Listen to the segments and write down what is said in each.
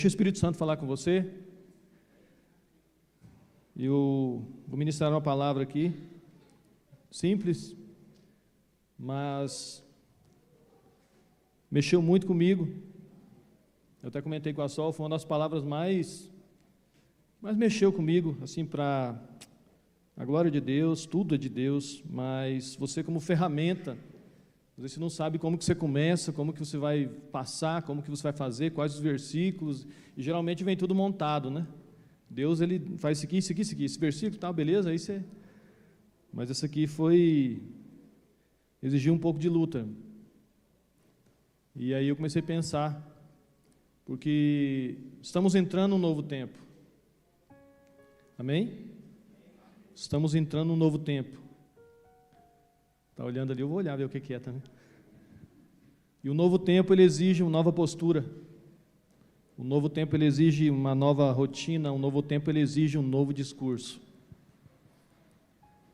Deixa o Espírito Santo falar com você. Eu vou ministrar uma palavra aqui, simples, mas mexeu muito comigo. Eu até comentei com a Sol, foi uma das palavras mais mexeu comigo, assim, para a glória de Deus, tudo é de Deus, mas você como ferramenta, você não sabe como que você começa, como que você vai passar, como que você vai fazer, quais os versículos, e geralmente vem tudo montado, né? Deus, Ele faz isso aqui, isso aqui, isso aqui, esse versículo, tá, beleza, aí você... Mas essa aqui exigiu um pouco de luta. E aí eu comecei a pensar, porque estamos entrando num novo tempo. Amém? Estamos entrando num novo tempo. Está olhando ali, eu vou olhar, ver o que é também. E o novo tempo, ele exige uma nova postura. O novo tempo, ele exige uma nova rotina. O novo tempo, ele exige um novo discurso.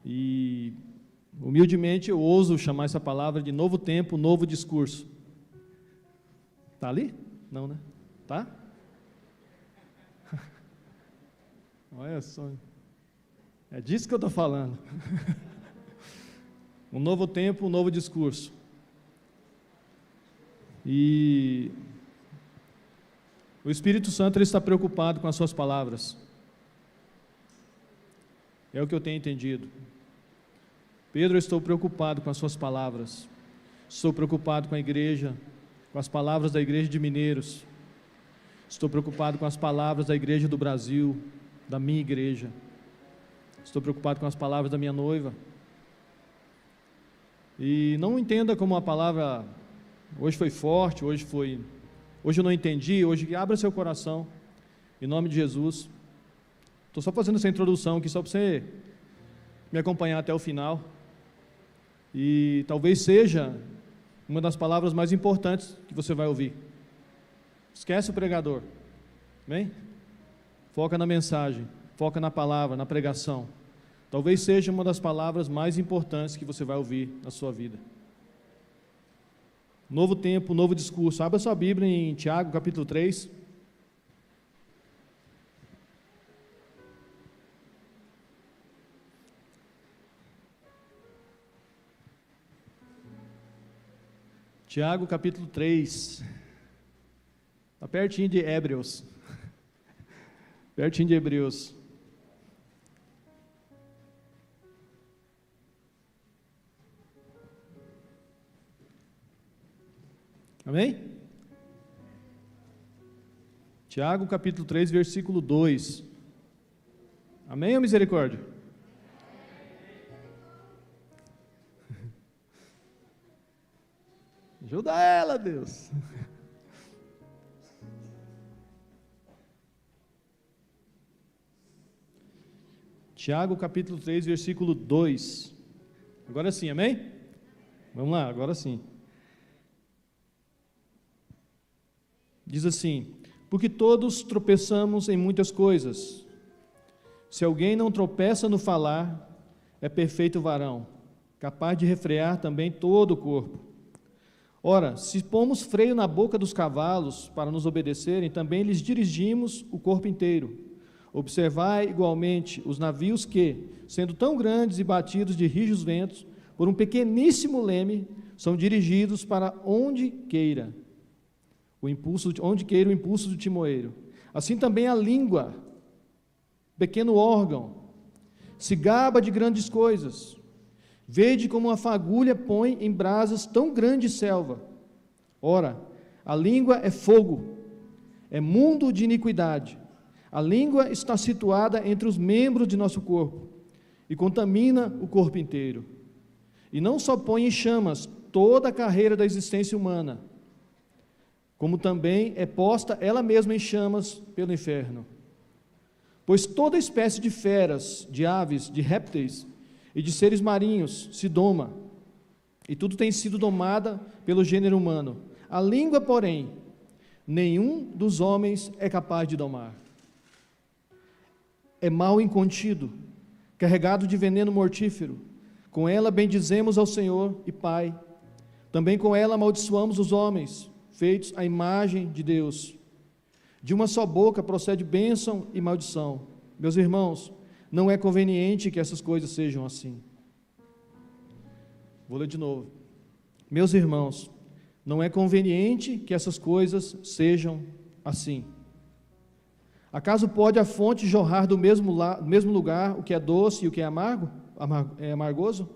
E, humildemente, eu ouso chamar essa palavra de novo tempo, novo discurso. Está ali? Não, né? Tá? Olha só. É disso que eu estou falando. Um novo tempo, um novo discurso. E o Espírito Santo, ele está preocupado com as suas palavras. É o que eu tenho entendido. Pedro, eu estou preocupado com as suas palavras. Estou preocupado com a igreja, com as palavras da igreja de Mineiros. Estou preocupado com as palavras da igreja do Brasil, da minha igreja. Estou preocupado com as palavras da minha noiva. E não entenda como a palavra hoje foi forte, hoje eu não entendi, hoje abra seu coração, em nome de Jesus. Estou só fazendo essa introdução aqui, só para você me acompanhar até o final. E talvez seja uma das palavras mais importantes que você vai ouvir. Esquece o pregador, amém? Foca na mensagem, foca na palavra, na pregação. Talvez seja uma das palavras mais importantes que você vai ouvir na sua vida. Novo tempo, novo discurso. Abra sua Bíblia em Tiago, capítulo 3. Tiago, capítulo 3. Está pertinho de Hebreus. Pertinho de Hebreus. Amém? Tiago, capítulo 3, versículo 2. Amém ou misericórdia? Ajuda ela, Deus. Tiago, capítulo 3, versículo 2. Agora sim, amém? Vamos lá, agora sim. Diz assim: porque todos tropeçamos em muitas coisas. Se alguém não tropeça no falar, é perfeito varão, capaz de refrear também todo o corpo. Ora, se pomos freio na boca dos cavalos para nos obedecerem, também lhes dirigimos o corpo inteiro. Observai igualmente os navios que, sendo tão grandes e batidos de rijos ventos, por um pequeníssimo leme, são dirigidos para onde queira o impulso do timoeiro. Assim também a língua, pequeno órgão, se gaba de grandes coisas. Vede como uma fagulha põe em brasas tão grande selva. Ora, a língua é fogo, é mundo de iniquidade. A língua está situada entre os membros de nosso corpo e contamina o corpo inteiro. E não só põe em chamas toda a carreira da existência humana, como também é posta ela mesma em chamas pelo inferno. Pois toda espécie de feras, de aves, de répteis e de seres marinhos se doma, e tudo tem sido domada pelo gênero humano. A língua, porém, nenhum dos homens é capaz de domar. É mal incontido, carregado de veneno mortífero. Com ela bendizemos ao Senhor e Pai. Também com ela amaldiçoamos os homens, feitos à imagem de Deus. De uma só boca procede bênção e maldição. Meus irmãos, não é conveniente que essas coisas sejam assim. Vou ler de novo. Meus irmãos, não é conveniente que essas coisas sejam assim. Acaso pode a fonte jorrar do mesmo lugar o que é doce e o que é amargoso?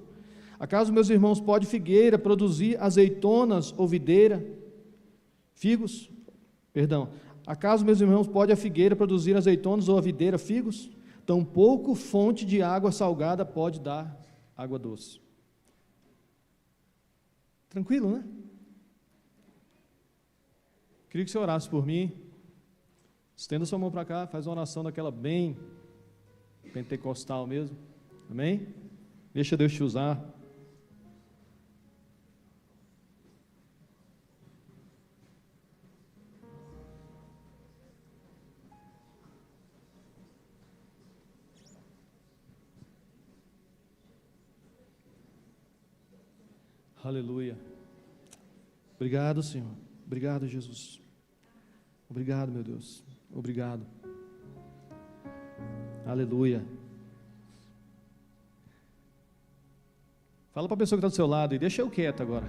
Acaso, meus irmãos, pode figueira produzir azeitonas ou videira? Figos? Perdão. Acaso, meus irmãos, pode a figueira produzir azeitonas ou a videira figos? Tampouco fonte de água salgada pode dar água doce. Tranquilo, né? Queria que você orasse por mim. Estenda sua mão para cá, faz uma oração daquela bem pentecostal mesmo. Amém? Deixa Deus te usar. Aleluia. Obrigado, Senhor. Obrigado, Jesus. Obrigado, meu Deus. Obrigado. Aleluia. Fala para a pessoa que está do seu lado e deixa eu quieto agora.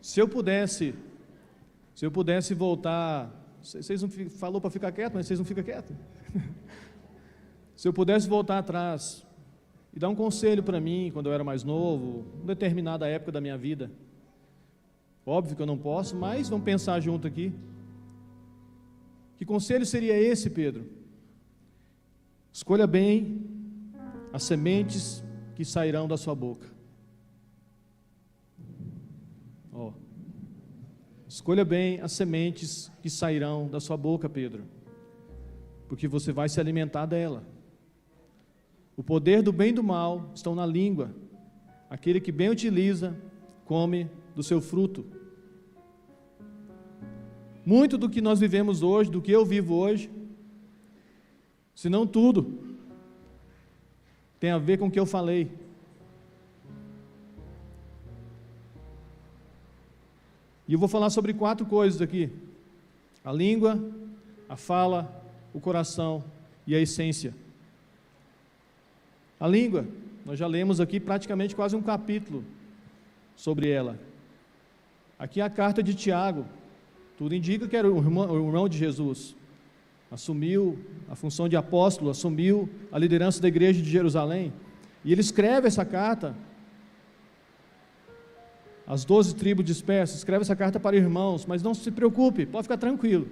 Se eu pudesse voltar, vocês não falou para ficar quieto, mas vocês não ficam quietos. Se eu pudesse voltar atrás e dar um conselho para mim, quando eu era mais novo, em determinada época da minha vida, óbvio que eu não posso, mas vamos pensar junto aqui. Que conselho seria esse, Pedro? Escolha bem as sementes que sairão da sua boca. Escolha bem as sementes que sairão da sua boca, Pedro, porque você vai se alimentar dela. O poder do bem e do mal estão na língua. Aquele que bem utiliza, come do seu fruto. Muito do que nós vivemos hoje, do que eu vivo hoje, se não tudo, tem a ver com o que eu falei. E eu vou falar sobre 4 coisas aqui: a língua, a fala, o coração e a essência. A língua, nós já lemos aqui praticamente quase um capítulo sobre ela. Aqui é a carta de Tiago. Tudo indica que era o irmão de Jesus. Assumiu a função de apóstolo, assumiu a liderança da igreja de Jerusalém. E ele escreve essa carta às 12 tribos dispersas, escreve essa carta para irmãos, mas não se preocupe, pode ficar tranquilo.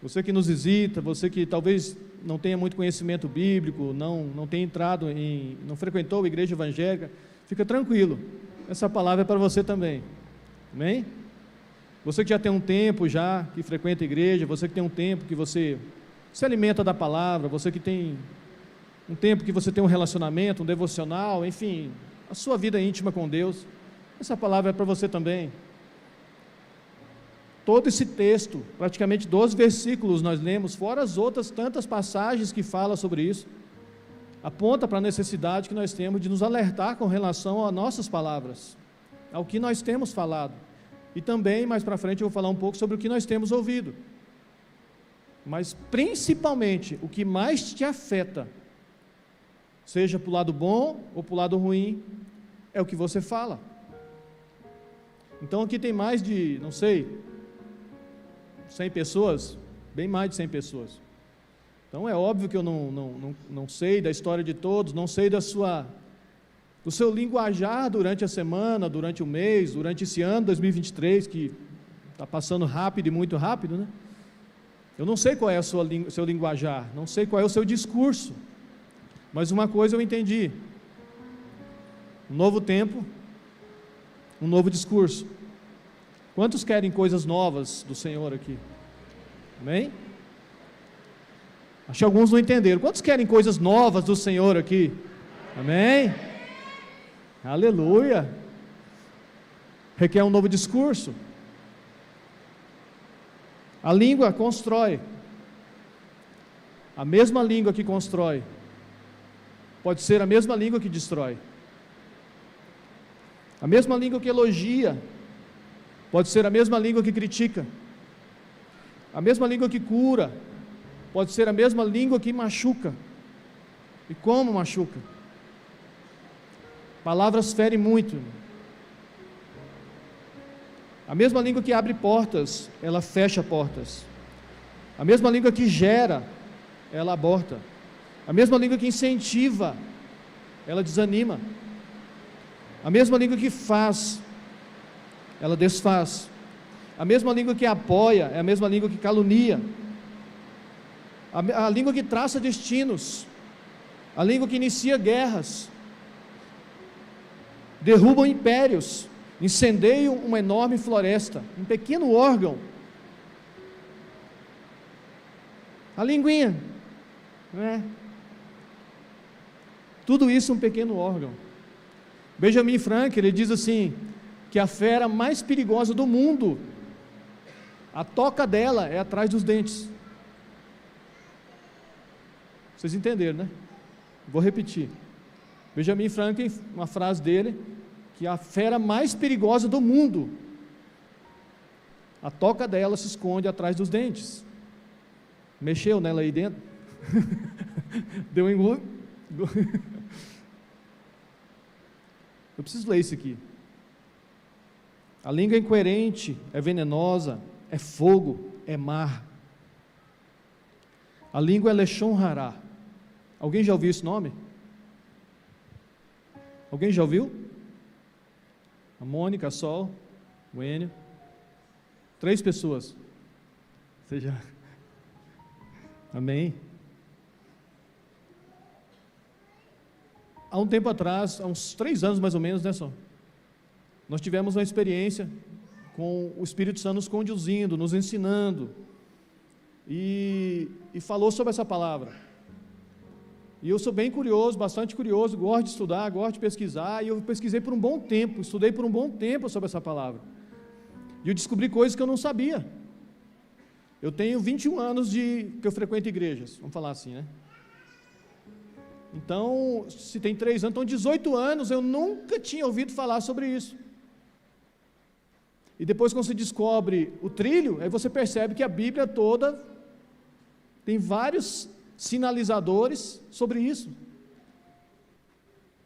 Você que nos visita, você que talvez não tenha muito conhecimento bíblico, não tenha entrado não frequentou a igreja evangélica, fica tranquilo, essa palavra é para você também, amém? Você que já tem um tempo que frequenta a igreja, você que tem um tempo que você se alimenta da palavra, você que tem um tempo que você tem um relacionamento, um devocional, enfim, a sua vida íntima com Deus, essa palavra é para você também. Todo esse texto, praticamente 12 versículos nós lemos, fora as outras tantas passagens que falam sobre isso, aponta para a necessidade que nós temos de nos alertar com relação às nossas palavras, ao que nós temos falado. E também, mais para frente, eu vou falar um pouco sobre o que nós temos ouvido. Mas, principalmente, o que mais te afeta, seja para o lado bom ou para o lado ruim, é o que você fala. Então, aqui tem mais de, 100 pessoas, bem mais de 100 pessoas. Então é óbvio que eu não sei da história de todos, não sei do seu linguajar durante a semana, durante o mês, durante esse ano 2023, que está passando rápido e muito rápido, né? Eu não sei qual é o seu linguajar, não sei qual é o seu discurso, mas uma coisa eu entendi: um novo tempo, um novo discurso. Quantos querem coisas novas do Senhor aqui? Amém? Acho que alguns não entenderam. Quantos querem coisas novas do Senhor aqui? Amém? Aleluia! Requer um novo discurso. A língua constrói. A mesma língua que constrói pode ser a mesma língua que destrói. A mesma língua que elogia pode ser a mesma língua que critica, a mesma língua que cura, pode ser a mesma língua que machuca. E como machuca? Palavras ferem muito. A mesma língua que abre portas, ela fecha portas. A mesma língua que gera, ela aborta. A mesma língua que incentiva, ela desanima. A mesma língua que faz, ela desfaz. A mesma língua que apoia é a mesma língua que calunia. A língua que traça destinos, a língua que inicia guerras, derrubam impérios, incendeiam uma enorme floresta, um pequeno órgão. A linguinha, não é? Tudo isso é um pequeno órgão. Benjamin Franklin, ele diz assim, que a fera mais perigosa do mundo, a toca dela é atrás dos dentes. Vocês entenderam, né? Vou repetir. Benjamin Franklin, uma frase dele, que a fera mais perigosa do mundo, a toca dela se esconde atrás dos dentes. Mexeu nela aí dentro? Deu um engulo? Eu preciso ler isso aqui. A língua é incoerente, é venenosa, é fogo, é mar. A língua é Leshon Hará. Alguém já ouviu esse nome? Alguém já ouviu? A Mônica, a Sol, o Enio. 3 pessoas. Você já... Amém? Há um tempo atrás, há uns 3 anos mais ou menos, né, Sol? Nós tivemos uma experiência com o Espírito Santo nos conduzindo, nos ensinando, e falou sobre essa palavra. E eu sou bem curioso, bastante curioso, gosto de estudar, gosto de pesquisar, e eu pesquisei por um bom tempo, estudei por um bom tempo sobre essa palavra. E eu descobri coisas que eu não sabia. Eu tenho 21 anos que eu frequento igrejas, vamos falar assim, né? Então, se tem 3 anos, então 18 anos eu nunca tinha ouvido falar sobre isso. E depois, quando você descobre o trilho, aí você percebe que a Bíblia toda tem vários sinalizadores sobre isso.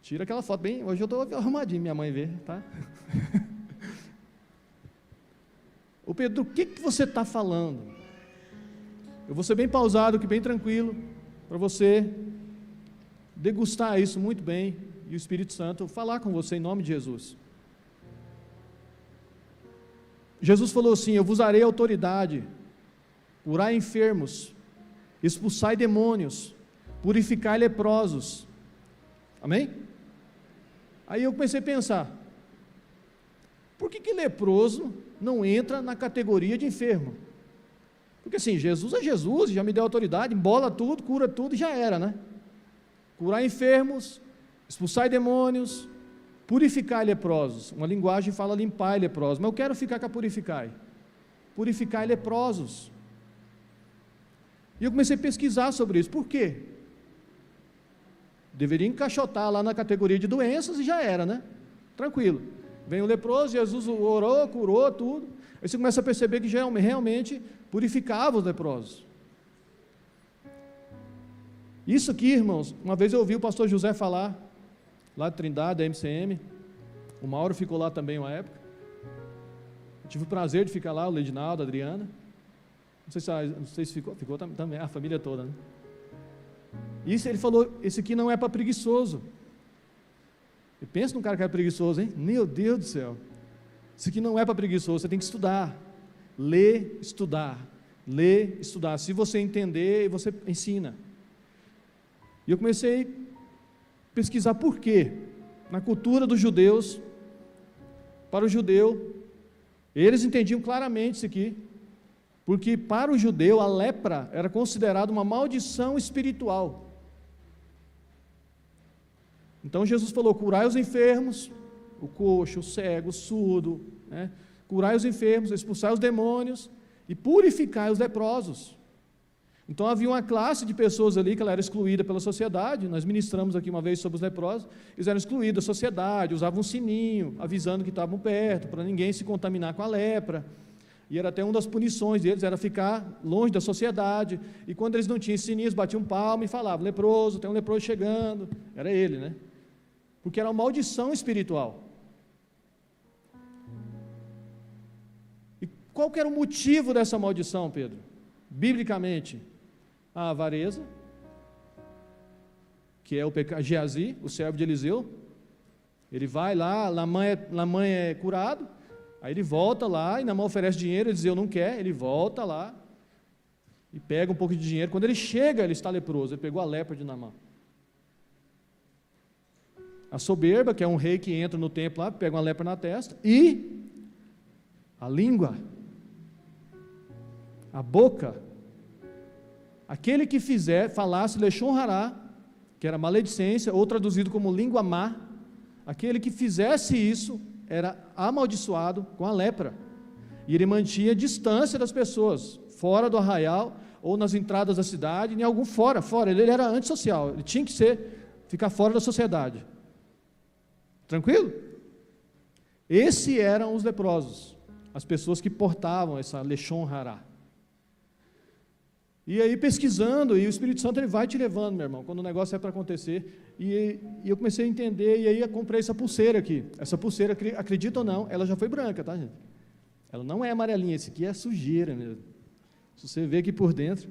Tira aquela foto bem, hoje eu estou arrumadinho, minha mãe vê, tá? Ô Pedro, o que você está falando? Eu vou ser bem pausado, bem tranquilo, para você degustar isso muito bem, e o Espírito Santo falar com você em nome de Jesus. Jesus falou assim: eu vos darei autoridade, curai enfermos, expulsai demônios, purificai leprosos. Amém? Aí eu comecei a pensar, por que leproso não entra na categoria de enfermo? Porque assim, Jesus é Jesus, já me deu autoridade, embola tudo, cura tudo e já era, né? Curar enfermos, expulsar demônios, purificar leprosos. Uma linguagem fala limpar leprosos, mas eu quero ficar com a purificar leprosos. E eu comecei a pesquisar sobre isso. Por quê? Deveria encaixotar lá na categoria de doenças e já era, né? Tranquilo. Vem o leproso, Jesus orou, curou tudo. Aí você começa a perceber que realmente purificava os leprosos. Isso aqui, irmãos, uma vez eu ouvi o pastor José falar, lá de Trindade, da MCM, o Mauro ficou lá também uma época, eu tive o prazer de ficar lá, o Ledinaldo, a Adriana, não sei se ficou também, a família toda, né? Isso ele falou, esse aqui não é para preguiçoso. E pensa num cara que é preguiçoso, hein? Meu Deus do céu, isso aqui não é para preguiçoso, você tem que estudar, ler, estudar, se você entender, você ensina. E eu comecei a pesquisar por quê. Na cultura dos judeus, para o judeu, eles entendiam claramente isso aqui, porque para o judeu a lepra era considerada uma maldição espiritual. Então Jesus falou: curai os enfermos, o coxo, o cego, o surdo, né? Curai os enfermos, expulsai os demônios e purificai os leprosos. Então havia uma classe de pessoas ali que ela era excluída pela sociedade. Nós ministramos aqui uma vez sobre os leprosos. Eles eram excluídos da sociedade, usavam um sininho avisando que estavam perto, para ninguém se contaminar com a lepra. E era até uma das punições deles, era ficar longe da sociedade. E quando eles não tinham esse sininho, eles batiam palma e falavam: leproso, tem um leproso chegando. Era ele, né? Porque era uma maldição espiritual. E qual que era o motivo dessa maldição, Pedro? Biblicamente, a avareza, que é o pecado. Geazi, o servo de Eliseu, ele vai lá, Naamã é curado, aí ele volta lá, e Naamã oferece dinheiro, Eliseu não quer, ele volta lá, e pega um pouco de dinheiro. Quando ele chega, ele está leproso, ele pegou a lepra de Naamã. A soberba, que é um rei que entra no templo lá, pega uma lepra na testa, e a língua, a boca, aquele que falasse leshon hará, que era maledicência, ou traduzido como língua má, aquele que fizesse isso, era amaldiçoado com a lepra, e ele mantinha distância das pessoas, fora do arraial, ou nas entradas da cidade, em algum fora, ele era antissocial, ele tinha que ficar fora da sociedade, tranquilo? Esses eram os leprosos, as pessoas que portavam essa leshon hará. E aí pesquisando, e o Espírito Santo ele vai te levando, meu irmão, quando o negócio é para acontecer, e eu comecei a entender, e aí eu comprei essa pulseira aqui. Essa pulseira, acredita ou não, ela já foi branca, tá, gente? Ela não é amarelinha, esse aqui é sujeira mesmo. Se você vê aqui por dentro.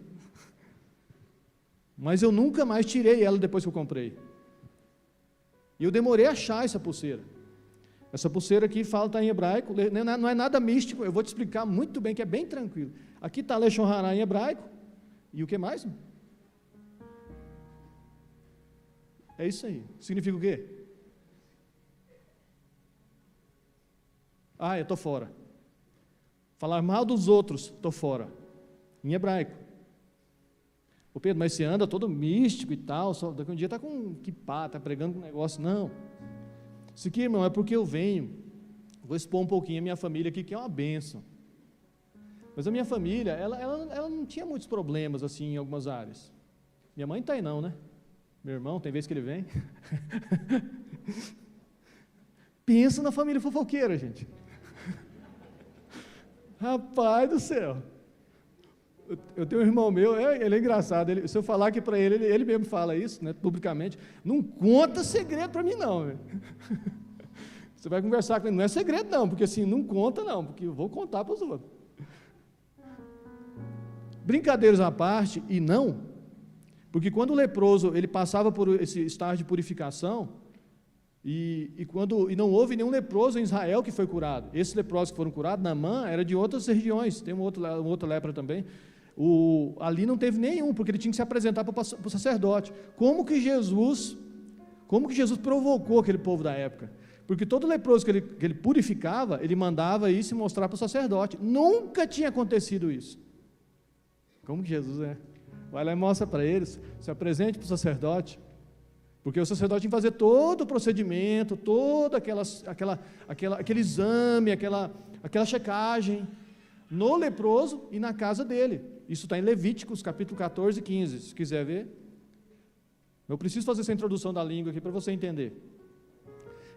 Mas eu nunca mais tirei ela depois que eu comprei. E eu demorei a achar essa pulseira. Essa pulseira aqui está em hebraico, não é nada místico, eu vou te explicar muito bem, que é bem tranquilo. Aqui está leshon hará em hebraico. E o que mais? É isso aí. Significa o quê? Eu estou fora. Falar mal dos outros, estou fora. Em hebraico. Ô Pedro, mas você anda todo místico e tal, só daqui um dia está com kippá, está pregando um negócio. Não. Isso aqui, irmão, é porque eu venho. Vou expor um pouquinho a minha família aqui, que é uma bênção. Mas a minha família, ela não tinha muitos problemas assim em algumas áreas. Minha mãe está aí não, né? Meu irmão, tem vez que ele vem. Pensa na família fofoqueira, gente. Rapaz do céu. Eu tenho um irmão meu, ele é engraçado. Se eu falar aqui para ele mesmo fala isso, né, publicamente. Não conta segredo para mim não. Véio. Você vai conversar com ele, não é segredo não, porque assim, não conta não, porque eu vou contar para os outros. Brincadeiras à parte, e não, porque quando o leproso ele passava por esse estágio de purificação, e não houve nenhum leproso em Israel que foi curado. Esses leprosos que foram curados, Naamã, era de outras regiões, tem um outro lepra também, ali não teve nenhum, porque ele tinha que se apresentar para o sacerdote. Como que Jesus provocou aquele povo da época? Porque todo leproso que ele purificava, ele mandava isso e mostrar para o sacerdote. Nunca tinha acontecido isso. Como que Jesus é? Vai lá e mostra para eles, se apresente para o sacerdote, porque o sacerdote tinha que fazer todo o procedimento, todo aquele exame, aquela checagem, no leproso e na casa dele. Isso está em Levíticos, capítulo 14 e 15, se quiser ver. Eu preciso fazer essa introdução da língua aqui para você entender.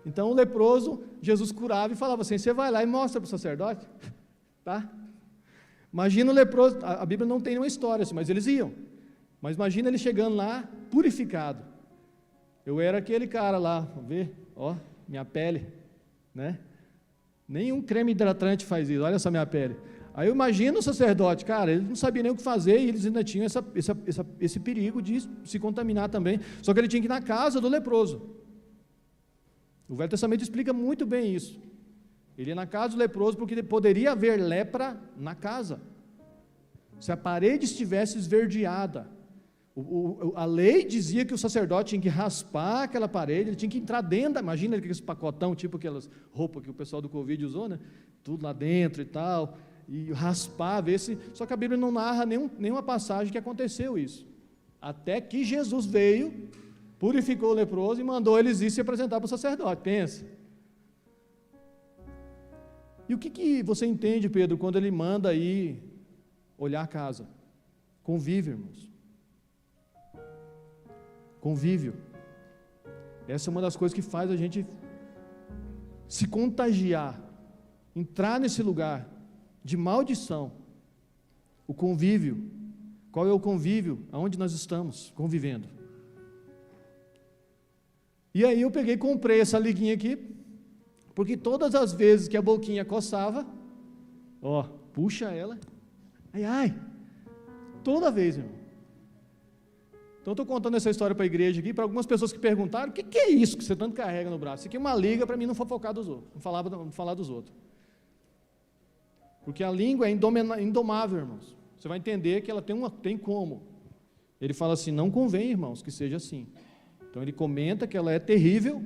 Então o leproso, Jesus curava e falava assim, você vai lá e mostra para o sacerdote, tá? Imagina o leproso, a Bíblia não tem nenhuma história assim, mas eles iam. Mas imagina ele chegando lá, purificado. Eu era aquele cara lá, vamos ver, ó, minha pele, né? Nenhum creme hidratante faz isso, olha só minha pele. Aí eu imagino o sacerdote, cara, ele não sabia nem o que fazer e eles ainda tinham esse perigo de se contaminar também. Só que ele tinha que ir na casa do leproso. O Velho Testamento explica muito bem isso. Ele ia na casa do leproso porque poderia haver lepra na casa. Se a parede estivesse esverdeada, a lei dizia que o sacerdote tinha que raspar aquela parede, ele tinha que entrar dentro, imagina aqueles pacotão, tipo aquelas roupas que o pessoal do Covid usou, né? Tudo lá dentro e tal, e raspar, ver se... Só que a Bíblia não narra nenhuma passagem que aconteceu isso. Até que Jesus veio, purificou o leproso e mandou eles ir se apresentar para o sacerdote, pensa. E o que você entende, Pedro, quando ele manda ir olhar a casa? Convívio, irmãos. Convívio. Essa é uma das coisas que faz a gente se contagiar, entrar nesse lugar de maldição. O convívio. Qual é o convívio? Aonde nós estamos convivendo. E aí eu peguei e comprei essa liguinha aqui, porque todas as vezes que a boquinha coçava, puxa ela, ai, toda vez, irmão. Então eu estou contando essa história para a igreja aqui, para algumas pessoas que perguntaram, o que é isso que você tanto carrega no braço? Isso aqui é uma liga para mim não fofocar dos outros, não falar dos outros. Porque a língua é indomável, irmãos. Você vai entender que ela tem como. Ele fala assim, não convém, irmãos, que seja assim. Então ele comenta que ela é terrível,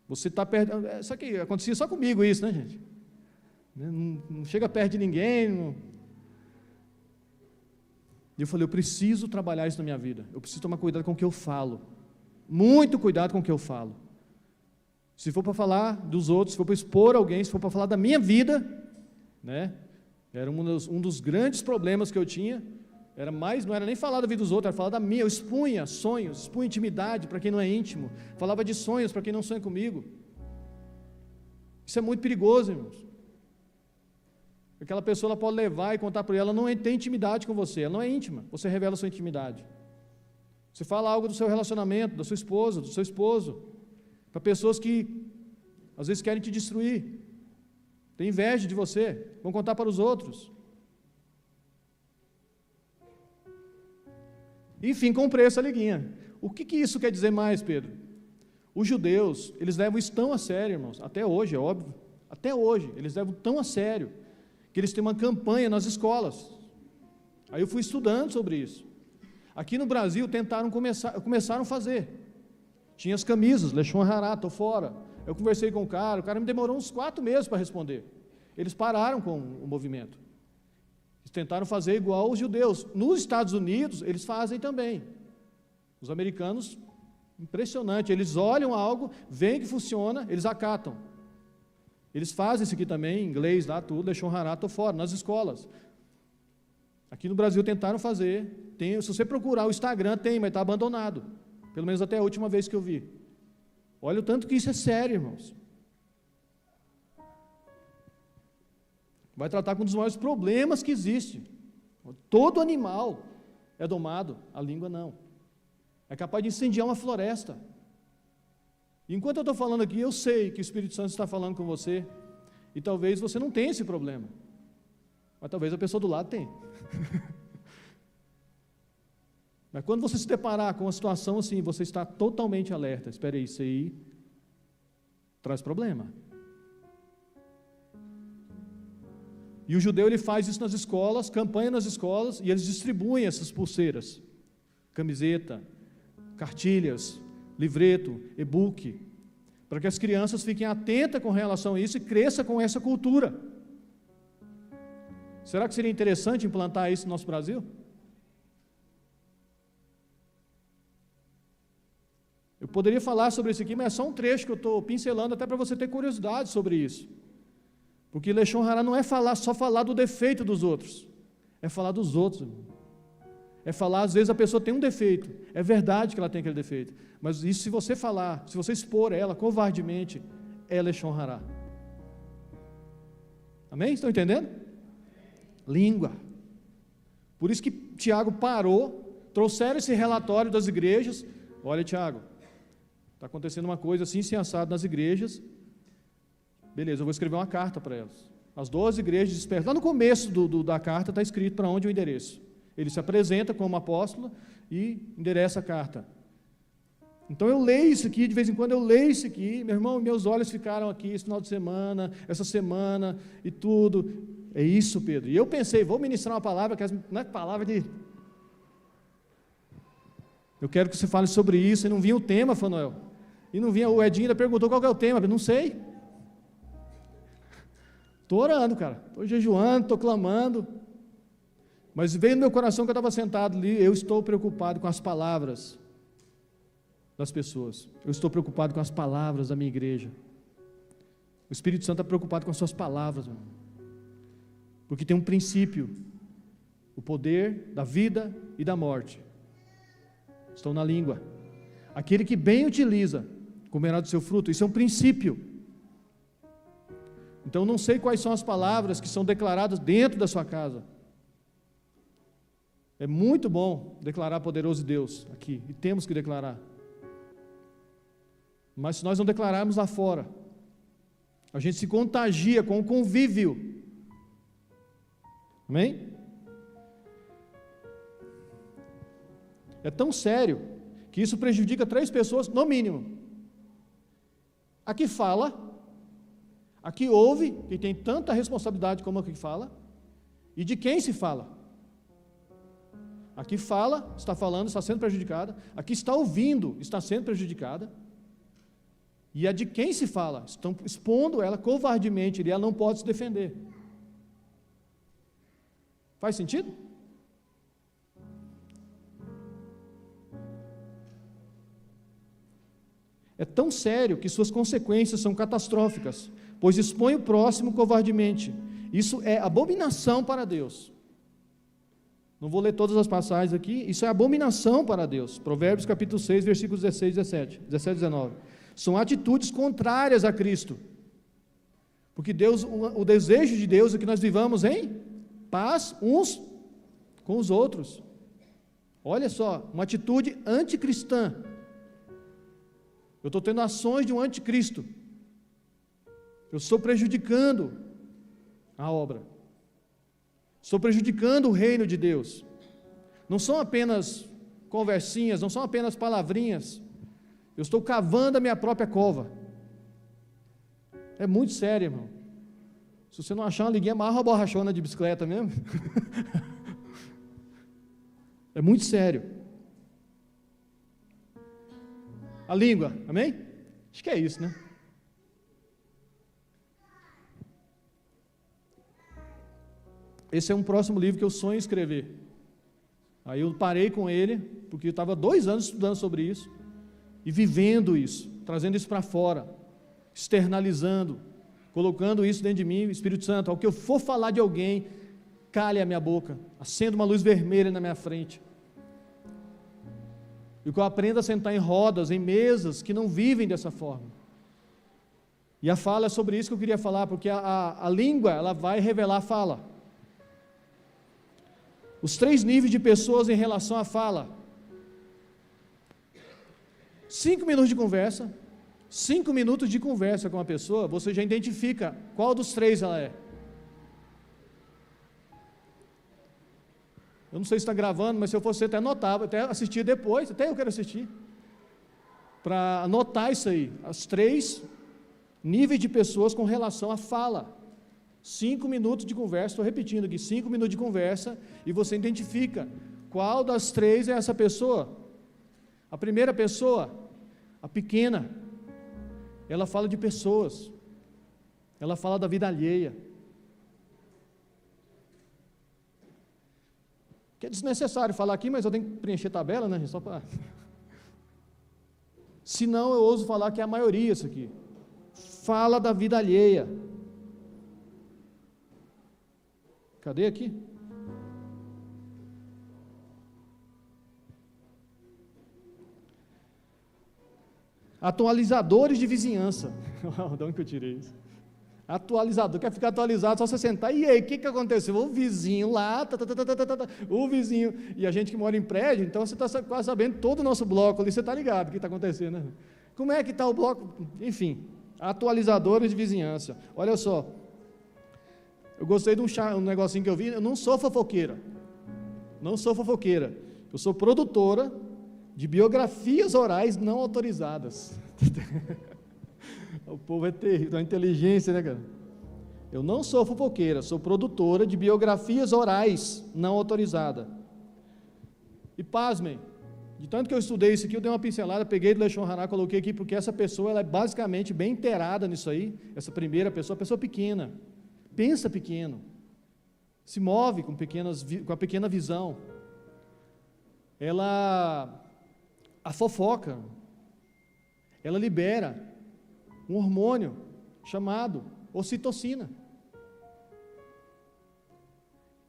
você está perto, isso aqui acontecia só comigo isso, né, gente? Não chega perto de ninguém. E eu falei, eu preciso trabalhar isso na minha vida, eu preciso tomar cuidado com o que eu falo, muito cuidado com o que eu falo. Se for para falar dos outros, se for para expor alguém, se for para falar da minha vida, né? Era um dos grandes problemas que eu tinha. Não era nem falar da vida dos outros, era falar da minha. Eu expunha sonhos, expunha intimidade para quem não é íntimo, falava de sonhos para quem não sonha comigo. Isso é muito perigoso, irmãos. Aquela pessoa ela pode levar e contar para ela, não tem intimidade com você, ela não é íntima, você revela a sua intimidade. Você fala algo do seu relacionamento, da sua esposa, do seu esposo, para pessoas que às vezes querem te destruir, têm inveja de você, vão contar para os outros. Enfim, comprei essa liguinha. O que isso quer dizer mais, Pedro? Os judeus, eles levam isso tão a sério, irmãos, até hoje, é óbvio, até hoje, eles levam tão a sério, que eles têm uma campanha nas escolas. Aí eu fui estudando sobre isso. Aqui no Brasil, começaram a fazer. Tinha as camisas, Leshon Hará, estou fora. Eu conversei com o cara me demorou uns 4 meses para responder. Eles pararam com o movimento. Eles tentaram fazer igual os judeus. Nos Estados Unidos, eles fazem também. Os americanos, impressionante, eles olham algo, veem que funciona, eles acatam. Eles fazem isso aqui também, em inglês, lá tudo, Leshon Hará, estou fora, nas escolas. Aqui no Brasil tentaram fazer, se você procurar o Instagram, mas está abandonado. Pelo menos até a última vez que eu vi. Olha o tanto que isso é sério, irmãos. Vai tratar com um dos maiores problemas que existe. Todo animal é domado, a língua não. É capaz de incendiar uma floresta. E enquanto eu estou falando aqui, eu sei que o Espírito Santo está falando com você, e talvez você não tenha esse problema, mas talvez a pessoa do lado tenha. Mas quando você se deparar com uma situação assim, você está totalmente alerta. Espera aí, isso aí traz problema. E o judeu ele faz isso nas escolas, campanha nas escolas, e eles distribuem essas pulseiras, camiseta, cartilhas, livreto, e-book, para que as crianças fiquem atentas com relação a isso e cresçam com essa cultura. Será que seria interessante implantar isso no nosso Brasil? Eu poderia falar sobre isso aqui, mas é só um trecho que eu estou pincelando até para você ter curiosidade sobre isso. Porque Leshon Hará não é só falar do defeito dos outros, é falar dos outros. É falar, às vezes a pessoa tem um defeito, é verdade que ela tem aquele defeito, mas isso se você falar, se você expor ela covardemente, é Leshon Hará. Amém? Estão entendendo? Língua. Por isso que Tiago parou, trouxeram esse relatório das igrejas. Olha, Tiago, está acontecendo uma coisa assim, assim assado nas igrejas. Beleza, eu vou escrever uma carta para elas. As 12 igrejas dispersas. Lá no começo da carta está escrito para onde o endereço. Ele se apresenta como apóstolo e endereça a carta. Então eu leio isso aqui, de vez em quando eu leio isso aqui, meu irmão, meus olhos ficaram aqui esse final de semana, essa semana e tudo. É isso, Pedro. E eu pensei, vou ministrar uma palavra, que não é palavra de... Eu quero que você fale sobre isso, e não vinha o tema, Fanuel. E não vinha, o Edinho ainda perguntou qual que é o tema, eu não sei. Estou orando, cara, estou jejuando, estou clamando. Mas veio no meu coração que eu estava sentado ali, eu estou preocupado com as palavras das pessoas. Eu estou preocupado com as palavras da minha igreja. O Espírito Santo está preocupado com as suas palavras, irmão. Porque tem um princípio. O poder da vida e da morte estão na língua. Aquele que bem utiliza, comerá do seu fruto. Isso é um princípio. Então, não sei quais são as palavras que são declaradas dentro da sua casa. É muito bom declarar poderoso Deus aqui, e temos que declarar. Mas se nós não declararmos lá fora, a gente se contagia com o convívio. Amém? É tão sério que isso prejudica 3 pessoas, no mínimo. A que fala, a que ouve, que tem tanta responsabilidade como a que fala, e de quem se fala. A que fala, está falando, está sendo prejudicada. A que está ouvindo, está sendo prejudicada. E a de quem se fala, estão expondo ela covardemente, e ela não pode se defender. Faz sentido? É tão sério que suas consequências são catastróficas, pois expõe o próximo covardemente. Isso é abominação para Deus. Não vou ler todas as passagens aqui, isso é abominação para Deus. Provérbios capítulo 6, versículos 16 e 17 e 19. São atitudes contrárias a Cristo. Porque Deus, o desejo de Deus é que nós vivamos em paz uns com os outros. Olha só, uma atitude anticristã. Eu estou tendo ações de um anticristo. Eu estou prejudicando a obra. Estou prejudicando o reino de Deus. Não são apenas conversinhas, não são apenas palavrinhas. Eu estou cavando a minha própria cova. É muito sério, irmão. Se você não achar uma liguinha, amarra a borrachona de bicicleta mesmo. É muito sério. A língua, amém? Acho que é isso, né? Esse é um próximo livro que eu sonho escrever. Aí eu parei com ele, porque eu estava 2 anos estudando sobre isso, e vivendo isso, trazendo isso para fora, externalizando, colocando isso dentro de mim. Espírito Santo, ao que eu for falar de alguém, cale a minha boca, acenda uma luz vermelha na minha frente, e que eu aprenda a sentar em rodas, em mesas que não vivem dessa forma. E a fala é sobre isso que eu queria falar, porque a língua, ela vai revelar a fala. Os 3 níveis de pessoas em relação à fala: 5 minutos de conversa, 5 minutos de conversa com a pessoa, você já identifica qual dos 3 ela é. Eu não sei se está gravando, mas se eu fosse até anotava, até assistir depois, até eu quero assistir, para anotar isso aí, os 3 níveis de pessoas com relação à fala. 5 minutos de conversa, estou repetindo aqui, 5 minutos de conversa, e você identifica qual das 3 é essa pessoa. A primeira pessoa, a pequena, ela fala de pessoas, ela fala da vida alheia, que é desnecessário falar aqui, mas eu tenho que preencher tabela, né, só para... Senão eu ouso falar que é a maioria isso aqui, fala da vida alheia. Cadê aqui? Atualizadores de vizinhança. De onde que eu tirei isso? Atualizador, quer ficar atualizado, só você sentar, e aí, o que aconteceu? O vizinho lá, o vizinho, e a gente que mora em prédio, então você está quase sabendo todo o nosso bloco ali, você está ligado o que está acontecendo, né? Como é que está o bloco? Enfim, atualizadores de vizinhança. Olha só, eu gostei de um negocinho que eu vi. Eu não sou fofoqueira, eu sou produtora de biografias orais não autorizadas. O povo é terrível, a inteligência, né, cara? Eu não sou fofoqueira, sou produtora de biografias orais não autorizadas. E pasmem, de tanto que eu estudei isso aqui, eu dei uma pincelada, peguei do Leshon Haná, coloquei aqui, porque essa pessoa, ela é basicamente bem inteirada nisso aí, essa primeira pessoa, a pessoa pequena, pensa pequeno, se move com a pequena visão, ela a fofoca, ela libera um hormônio chamado ocitocina,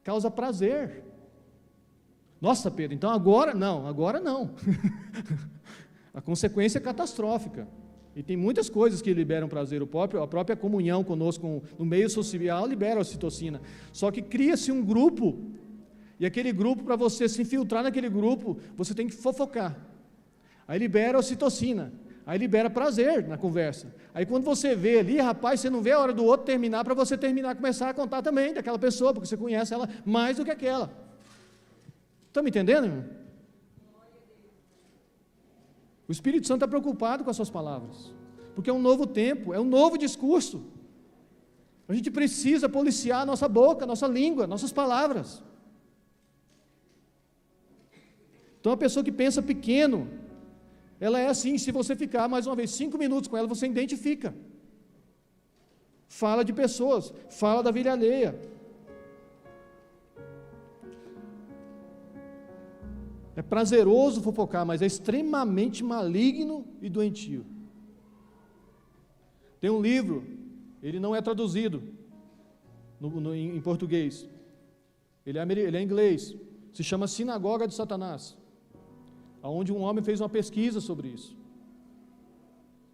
causa prazer, Nossa, Pedro, então agora não. A consequência é catastrófica. E tem muitas coisas que liberam prazer. A própria comunhão conosco no meio social libera a ocitocina. Só que cria-se um grupo, e aquele grupo, para você se infiltrar naquele grupo, você tem que fofocar. Aí libera a ocitocina, aí libera prazer na conversa. Aí quando você vê ali, rapaz, você não vê a hora do outro terminar, para você terminar, começar a contar também daquela pessoa, porque você conhece ela mais do que aquela. Estão me entendendo, irmão? O Espírito Santo está preocupado com as suas palavras, porque é um novo tempo, é um novo discurso. A gente precisa policiar a nossa boca, a nossa língua, nossas palavras. Então a pessoa que pensa pequeno, ela é assim, se você ficar mais uma vez 5 minutos com ela, você identifica. Fala de pessoas, fala da vida alheia. É prazeroso fofocar, mas é extremamente maligno e doentio. Tem um livro, ele não é traduzido em português, ele é em inglês, se chama Sinagoga de Satanás, onde um homem fez uma pesquisa sobre isso.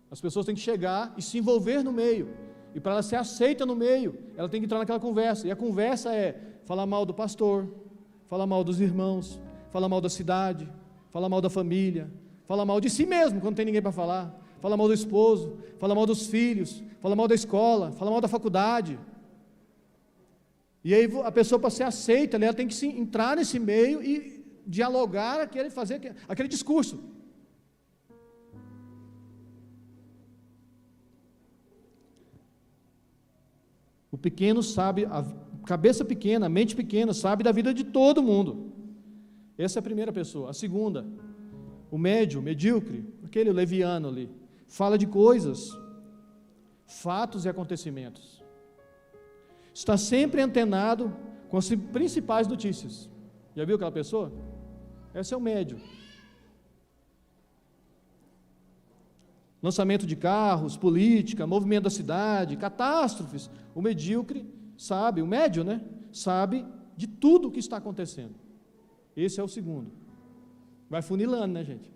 As pessoas têm que chegar e se envolver no meio, e para ela ser aceita no meio, ela tem que entrar naquela conversa, e a conversa é falar mal do pastor, falar mal dos irmãos, fala mal da cidade, fala mal da família, fala mal de si mesmo, quando não tem ninguém para falar, fala mal do esposo, fala mal dos filhos, fala mal da escola, fala mal da faculdade. E aí a pessoa, para ser aceita, ela tem que entrar nesse meio e dialogar, fazer aquele discurso. O pequeno sabe, a cabeça pequena, a mente pequena, sabe da vida de todo mundo. Essa é a primeira pessoa. A segunda, o médio, medíocre, aquele leviano ali, fala de coisas, fatos e acontecimentos. Está sempre antenado com as principais notícias. Já viu aquela pessoa? Esse é o médio. Lançamento de carros, política, movimento da cidade, catástrofes. O medíocre sabe, o médio, né? Sabe de tudo o que está acontecendo. Esse é o segundo. Vai funilando, né, gente?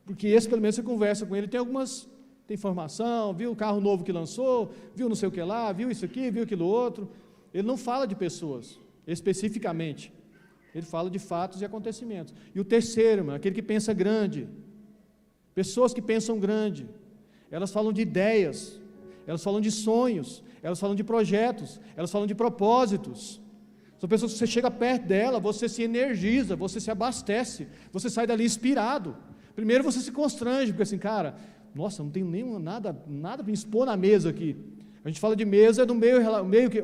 Porque esse, pelo menos, você conversa com ele, tem informação, viu o carro novo que lançou, viu não sei o que lá, viu isso aqui, viu aquilo outro. Ele não fala de pessoas, especificamente. Ele fala de fatos e acontecimentos. E o terceiro, irmão, aquele que pensa grande. Pessoas que pensam grande. Elas falam de ideias, elas falam de sonhos, elas falam de projetos, elas falam de propósitos. São pessoas que você chega perto dela, você se energiza, você se abastece, você sai dali inspirado. Primeiro você se constrange, porque assim, cara, nossa, não tenho nada para me expor na mesa aqui. A gente fala de mesa do meio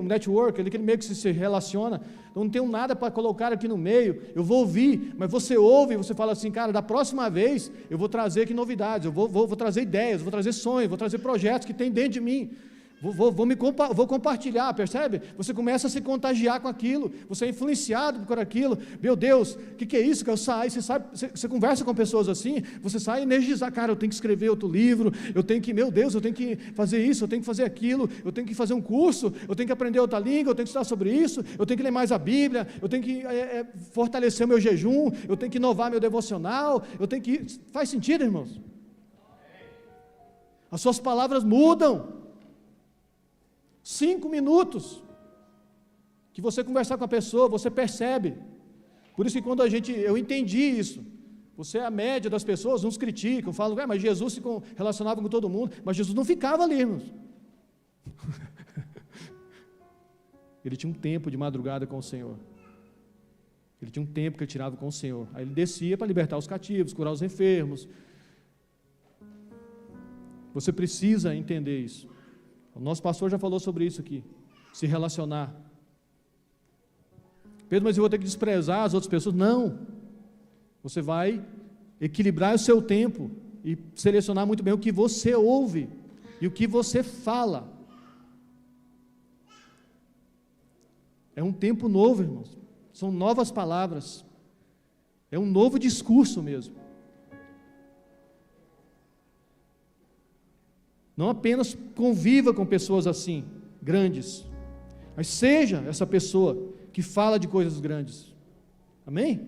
network, aquele meio que se relaciona, então não tenho nada para colocar aqui no meio, eu vou ouvir, mas você ouve e você fala assim, cara, da próxima vez eu vou trazer aqui novidades, eu vou trazer ideias, vou trazer sonhos, vou trazer projetos que tem dentro de mim. Vou compartilhar, percebe? Você começa a se contagiar com aquilo, você é influenciado por aquilo. Meu Deus, o que é isso? Que eu saio, você conversa com pessoas assim, você sai energizar, cara, eu tenho que escrever outro livro, eu tenho que fazer isso, eu tenho que fazer aquilo, eu tenho que fazer um curso, eu tenho que aprender outra língua, eu tenho que estudar sobre isso, eu tenho que ler mais a Bíblia, eu tenho que fortalecer o meu jejum, eu tenho que inovar meu devocional, faz sentido, irmãos? As suas palavras mudam. 5 minutos que você conversar com a pessoa, você percebe. Por isso que quando eu entendi isso, você é a média das pessoas, uns criticam, falam, mas Jesus se relacionava com todo mundo, mas Jesus não ficava ali, irmãos. Ele tinha um tempo de madrugada com o Senhor. Ele tinha um tempo que ele tirava com o Senhor. Aí ele descia para libertar os cativos, curar os enfermos. Você precisa entender isso. O nosso pastor já falou sobre isso aqui, se relacionar. Pedro, mas eu vou ter que desprezar as outras pessoas? Não, você vai equilibrar o seu tempo e selecionar muito bem o que você ouve e o que você fala. É um tempo novo, irmãos, são novas palavras, é um novo discurso mesmo. Não apenas conviva com pessoas assim, grandes, mas seja essa pessoa que fala de coisas grandes. Amém?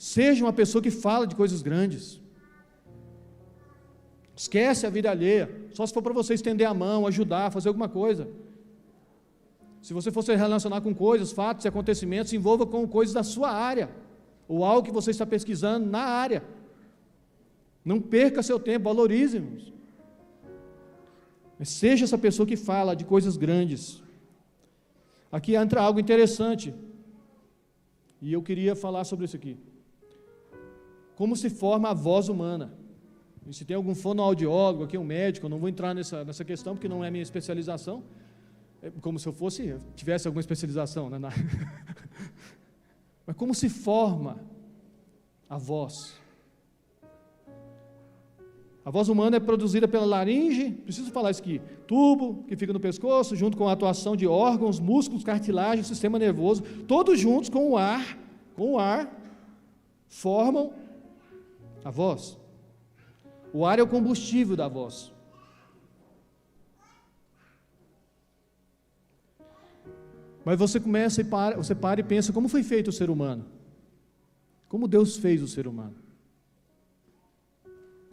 Seja uma pessoa que fala de coisas grandes. Esquece a vida alheia, só se for para você estender a mão, ajudar, fazer alguma coisa. Se você for se relacionar com coisas, fatos e acontecimentos, se envolva com coisas da sua área, ou algo que você está pesquisando na área. Não perca seu tempo, valorize, irmãos. Mas seja essa pessoa que fala de coisas grandes. Aqui entra algo interessante, e eu queria falar sobre isso aqui. Como se forma a voz humana? E se tem algum fonoaudiólogo aqui, um médico, eu não vou entrar nessa questão, porque não é minha especialização, é como se eu tivesse alguma especialização, né? Mas como se forma a voz? A voz humana é produzida pela laringe, preciso falar isso aqui, tubo que fica no pescoço, junto com a atuação de órgãos, músculos, cartilagem, sistema nervoso, todos juntos com o ar, formam a voz. O ar é o combustível da voz. Mas você para e pensa, como foi feito o ser humano? Como Deus fez o ser humano?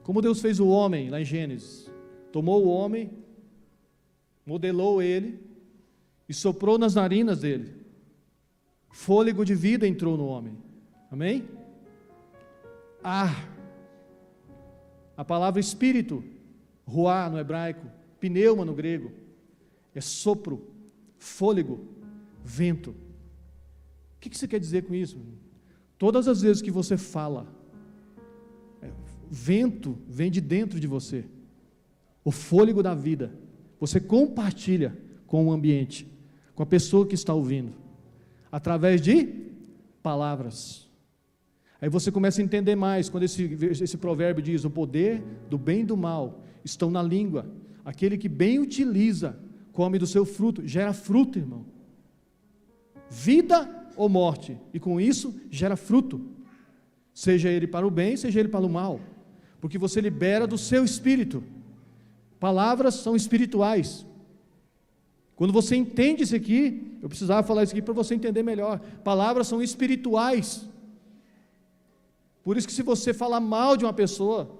Como Deus fez o homem, lá em Gênesis? Tomou o homem, modelou ele, e soprou nas narinas dele. Fôlego de vida entrou no homem. Amém? Ar. A palavra espírito, ruá no hebraico, pneuma no grego, é sopro, fôlego, vento. O que você quer dizer com isso? Todas as vezes que você fala, vento vem de dentro de você, o fôlego da vida, você compartilha com o ambiente, com a pessoa que está ouvindo, através de palavras. Aí você começa a entender mais, quando esse provérbio diz, o poder do bem e do mal estão na língua, aquele que bem utiliza, come do seu fruto, gera fruto, irmão, vida ou morte, e com isso gera fruto, seja ele para o bem, seja ele para o mal, porque você libera do seu espírito. Palavras são espirituais. Quando você entende isso aqui, eu precisava falar isso aqui para você entender melhor, palavras são espirituais. Por isso que se você falar mal de uma pessoa,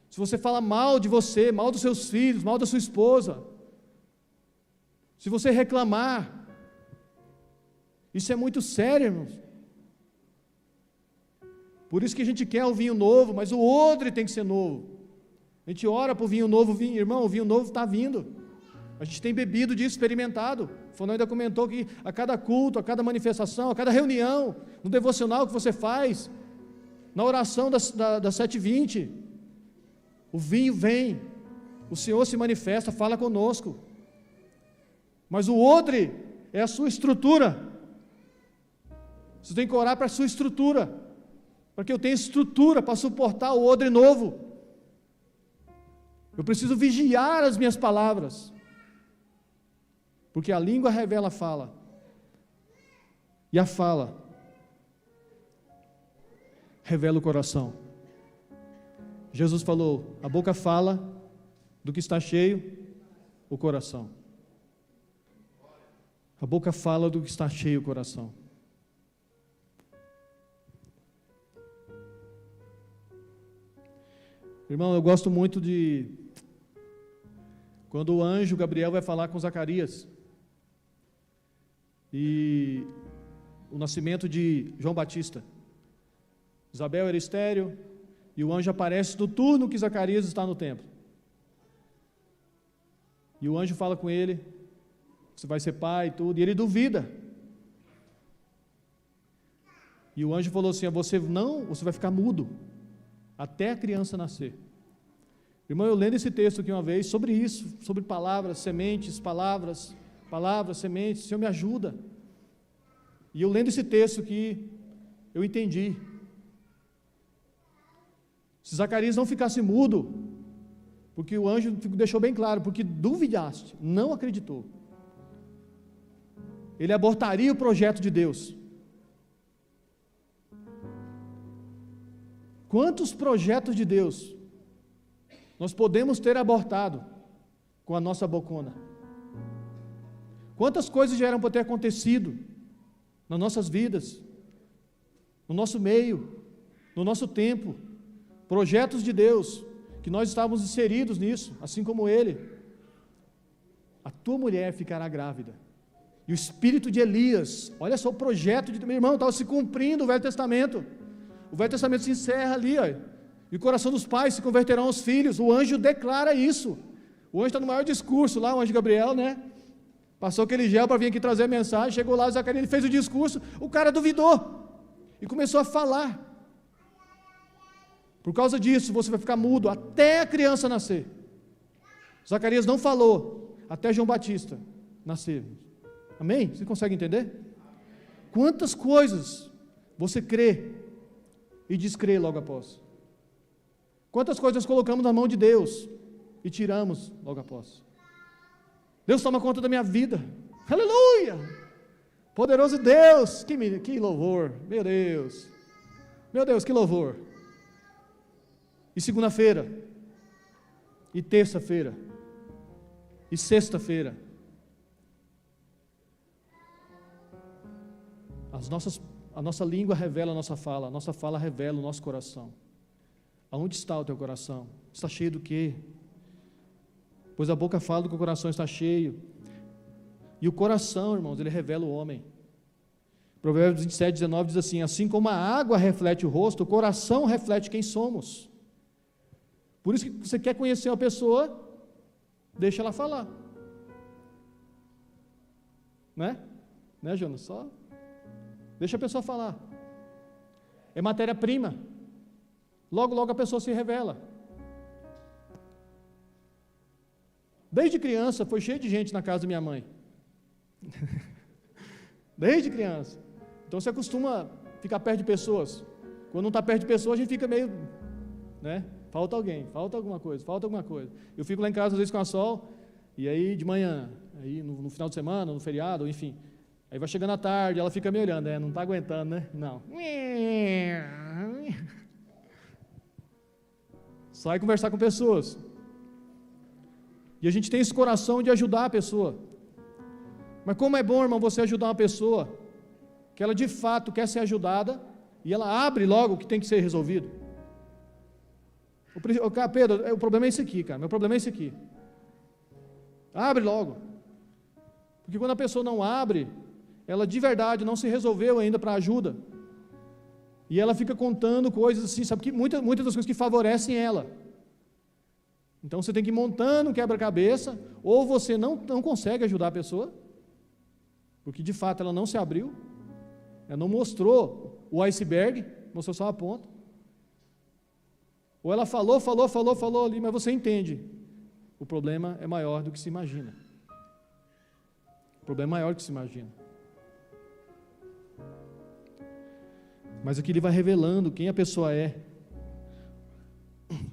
se você falar mal de você, mal dos seus filhos, mal da sua esposa, se você reclamar, isso é muito sério, irmãos. Por isso que a gente quer o vinho novo, mas o odre tem que ser novo. A gente ora para o vinho novo vir, irmão, o vinho novo está vindo. A gente tem bebido disso, experimentado. O Fonão ainda comentou que a cada culto, a cada manifestação, a cada reunião, no devocional que você faz, na oração das 7h20, o vinho vem, o Senhor se manifesta, fala conosco, mas o odre é a sua estrutura. Você tem que orar para a sua estrutura, para que eu tenha estrutura para suportar o odre novo. Eu preciso vigiar as minhas palavras, porque a língua revela a fala, e a fala revela o coração. Jesus falou, a boca fala do que está cheio o coração. A boca fala do que está cheio o coração. Irmão, eu gosto muito de quando o anjo Gabriel vai falar com Zacarias e o nascimento de João Batista. Isabel era estéril, e o anjo aparece no turno que Zacarias está no templo. E o anjo fala com ele, você vai ser pai e tudo, e ele duvida. E o anjo falou assim, você vai ficar mudo, até a criança nascer. Irmão, eu lendo esse texto aqui uma vez, sobre isso, sobre palavras, sementes, palavras, sementes, o Senhor me ajuda. E eu lendo esse texto aqui, eu entendi. Se Zacarias não ficasse mudo, porque o anjo deixou bem claro, porque duvidaste, não acreditou, ele abortaria o projeto de Deus. Quantos projetos de Deus nós podemos ter abortado com a nossa bocona? Quantas coisas já eram para ter acontecido nas nossas vidas, no nosso meio, no nosso tempo, projetos de Deus, que nós estávamos inseridos nisso, assim como ele. A tua mulher ficará grávida. E o espírito de Elias, olha só o projeto de meu irmão, estava se cumprindo o Velho Testamento. O Velho Testamento se encerra ali, ó, e o coração dos pais se converterão aos filhos. O anjo declara isso. O anjo está no maior discurso lá, o anjo Gabriel, né? Passou aquele gel para vir aqui trazer a mensagem, chegou lá, Zacarias, ele fez o discurso, o cara duvidou, e começou a falar. Por causa disso, você vai ficar mudo até a criança nascer. Zacarias não falou, até João Batista nascer. Amém? Você consegue entender? Quantas coisas você crê e descrê logo após? Quantas coisas nós colocamos na mão de Deus e tiramos logo após? Deus toma conta da minha vida. Aleluia! Poderoso Deus! Que louvor! Meu Deus! Meu Deus, que louvor! E segunda-feira, e terça-feira, e sexta-feira, a nossa língua revela a nossa fala revela o nosso coração. Aonde está o teu coração? Está cheio do quê? Pois a boca fala do que o coração está cheio. E o coração, irmãos, ele revela o homem. Provérbios 27, 19 diz assim: assim como a água reflete o rosto, o coração reflete quem somos. Por isso que você quer conhecer uma pessoa, deixa ela falar. Né, Jonas? Só deixa a pessoa falar. É matéria-prima. Logo, logo a pessoa se revela. Desde criança, foi cheio de gente na casa da minha mãe. Desde criança. Então você acostuma ficar perto de pessoas. Quando não está perto de pessoas, a gente fica meio, né? Falta alguém, falta alguma coisa. Eu fico lá em casa às vezes com a Sol, e aí de manhã, aí no final de semana, no feriado, enfim. Aí vai chegando à tarde, ela fica me olhando, né? Não está aguentando, né? Não. Sai conversar com pessoas. E a gente tem esse coração de ajudar a pessoa. Mas como é bom, irmão, você ajudar uma pessoa que ela de fato quer ser ajudada e ela abre logo o que tem que ser resolvido. Pedro, o problema é esse aqui, cara. Meu problema é esse aqui. Abre logo. Porque quando a pessoa não abre, ela de verdade não se resolveu ainda para ajuda. E ela fica contando coisas assim, sabe, que muitas das coisas que favorecem ela. Então você tem que ir montando um quebra-cabeça, ou você não consegue ajudar a pessoa, porque de fato ela não se abriu, ela não mostrou o iceberg, mostrou só a ponta. Ou ela falou ali, mas você entende. O problema é maior do que se imagina. O problema é maior do que se imagina. Mas aqui ele vai revelando quem a pessoa é.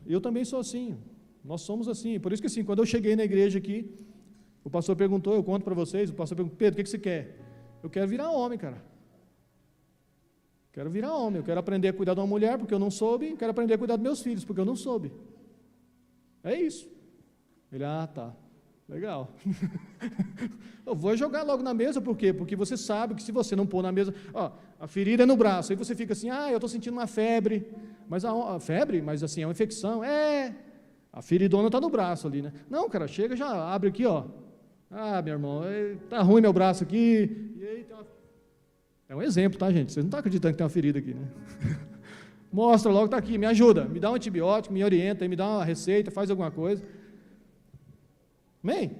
Eu também sou assim. Nós somos assim. Por isso que assim, quando eu cheguei na igreja aqui, o pastor perguntou, eu conto para vocês, o pastor perguntou: Pedro, o que você quer? Eu quero virar homem, cara. Quero virar homem, eu quero aprender a cuidar de uma mulher, porque eu não soube, eu quero aprender a cuidar dos meus filhos, porque eu não soube. É isso. Ele, tá, legal. Eu vou jogar logo na mesa, por quê? Porque você sabe que se você não pôr na mesa, a ferida é no braço, aí você fica assim, eu estou sentindo uma febre, mas a febre, mas assim, é uma infecção, a feridona está no braço ali, né? Não, cara, chega, já abre aqui, meu irmão, tá ruim meu braço aqui, e aí tem uma... É um exemplo, tá, gente? Vocês não estão acreditando que tem uma ferida aqui, né? Mostra logo, está aqui, me ajuda, me dá um antibiótico, me orienta, me dá uma receita, faz alguma coisa. Amém?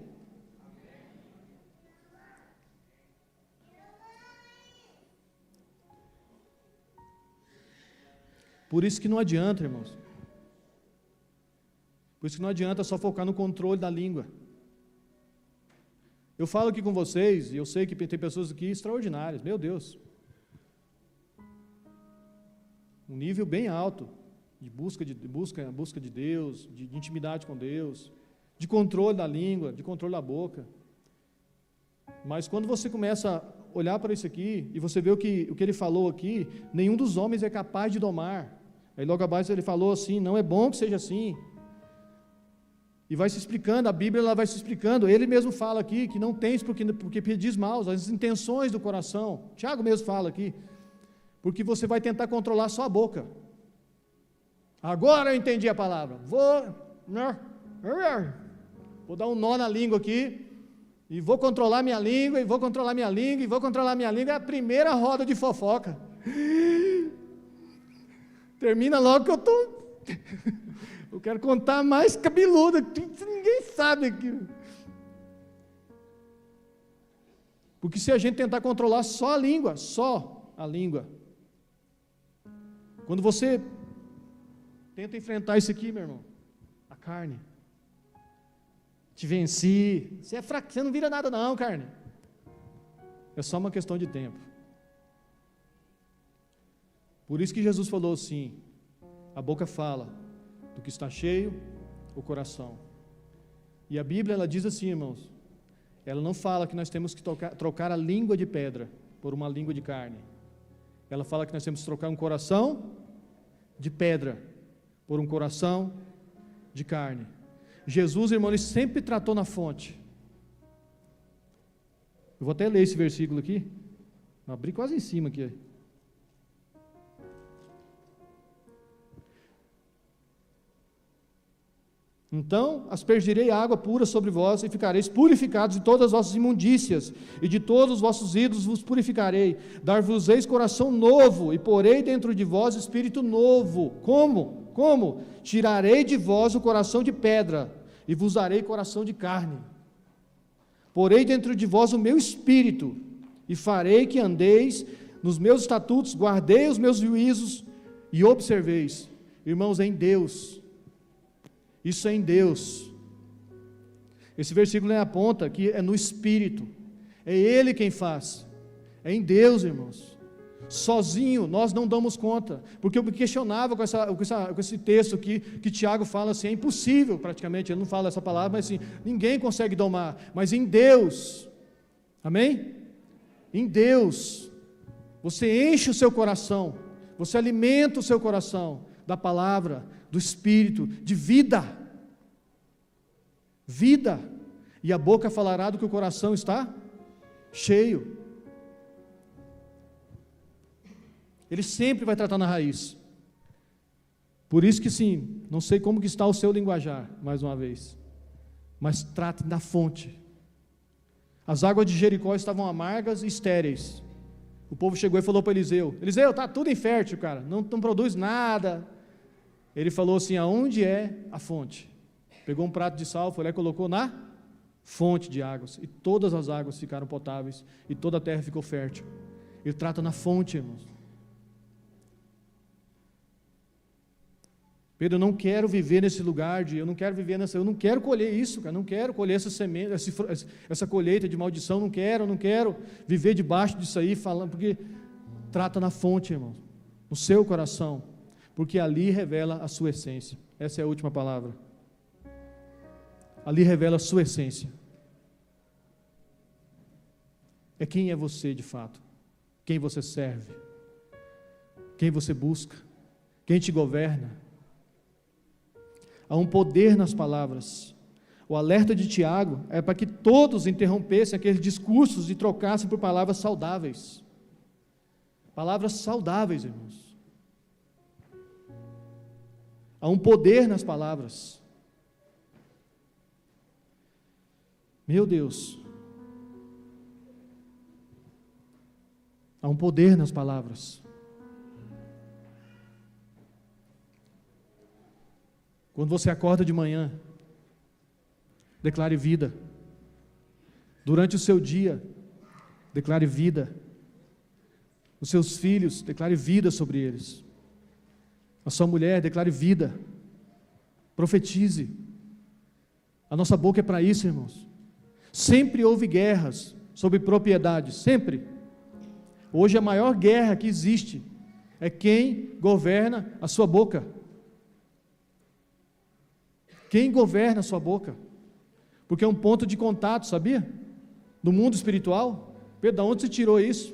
Por isso que não adianta, irmãos. Por isso que não adianta só focar no controle da língua. Eu falo aqui com vocês, e eu sei que tem pessoas aqui extraordinárias, meu Deus. Um nível bem alto de busca de Deus, de intimidade com Deus, de controle da língua, de controle da boca. Mas quando você começa a olhar para isso aqui, e você vê o que ele falou aqui, nenhum dos homens é capaz de domar. Aí logo abaixo ele falou assim, não é bom que seja assim. E vai se explicando, a Bíblia ela vai se explicando, ele mesmo fala aqui que não tens porque pedis mal, as intenções do coração. Tiago mesmo fala aqui, porque você vai tentar controlar só a boca, Agora eu entendi a palavra. Vou dar um nó na língua aqui, e vou controlar minha língua, e vou controlar minha língua, e vou controlar minha língua. É a primeira roda de fofoca. Termina logo que eu quero contar mais cabeludo, ninguém sabe aqui. Porque se a gente tentar controlar só a língua, quando você tenta enfrentar isso aqui, meu irmão, a carne, te venci, você é fraco, você não vira nada não, carne. É só uma questão de tempo. Por isso que Jesus falou assim, a boca fala do que está cheio, o coração. E a Bíblia, ela diz assim, irmãos, ela não fala que nós temos que trocar a língua de pedra por uma língua de carne. Ela fala que nós temos que trocar um coração de pedra por um coração de carne. Jesus, irmão, ele sempre tratou na fonte. Eu vou até ler esse versículo aqui. Vou abrir quase em cima aqui. Então aspergirei água pura sobre vós e ficareis purificados de todas as vossas imundícias, e de todos os vossos ídolos vos purificarei. Dar-vos-eis coração novo, e porei dentro de vós espírito novo. Como? Tirarei de vós o coração de pedra, e vos darei coração de carne. Porei dentro de vós o meu espírito, e farei que andeis nos meus estatutos, guardei os meus juízos, e observeis. Irmãos, é em Deus. Isso é em Deus. Esse versículo aponta que é no Espírito, é Ele quem faz, é em Deus, irmãos. Sozinho nós não damos conta, porque eu me questionava com esse texto aqui, que Tiago fala assim, é impossível praticamente, ele não fala essa palavra, mas assim, ninguém consegue domar, mas em Deus, amém? Em Deus, você enche o seu coração, você alimenta o seu coração da palavra, do Espírito, de vida, e a boca falará do que o coração está cheio. Ele sempre vai tratar na raiz. Por isso que sim, não sei como que está o seu linguajar, mais uma vez, mas trate da fonte. As águas de Jericó estavam amargas e estéreis. O povo chegou e falou para Eliseu, está tudo infértil, cara, não produz nada. Ele falou assim, aonde é a fonte? Pegou um prato de sal, foi lá e colocou na fonte de águas, e todas as águas ficaram potáveis, e toda a terra ficou fértil. Ele trata na fonte, irmãos. Pedro, eu não quero viver nesse lugar, eu não quero colher isso, cara, não quero colher essa semente, essa colheita de maldição, não quero viver debaixo disso aí, falando, porque trata na fonte, irmãos, no seu coração, porque ali revela a sua essência. Essa é a última palavra. Ali revela a sua essência. É quem é você de fato, quem você serve, quem você busca, quem te governa. Há um poder nas palavras. O alerta de Tiago é para que todos interrompessem aqueles discursos e trocassem por palavras saudáveis. Palavras saudáveis, irmãos. Há um poder nas palavras. Meu Deus. Há um poder nas palavras. Quando você acorda de manhã, declare vida. Durante o seu dia, declare vida. Os seus filhos, declare vida sobre eles. A sua mulher, declare vida. Profetize. A nossa boca é para isso, irmãos. Sempre houve guerras sobre propriedades, sempre. Hoje a maior guerra que existe é quem governa a sua boca. Quem governa a sua boca? Porque é um ponto de contato, sabia? No mundo espiritual. Pedro, de onde você tirou isso?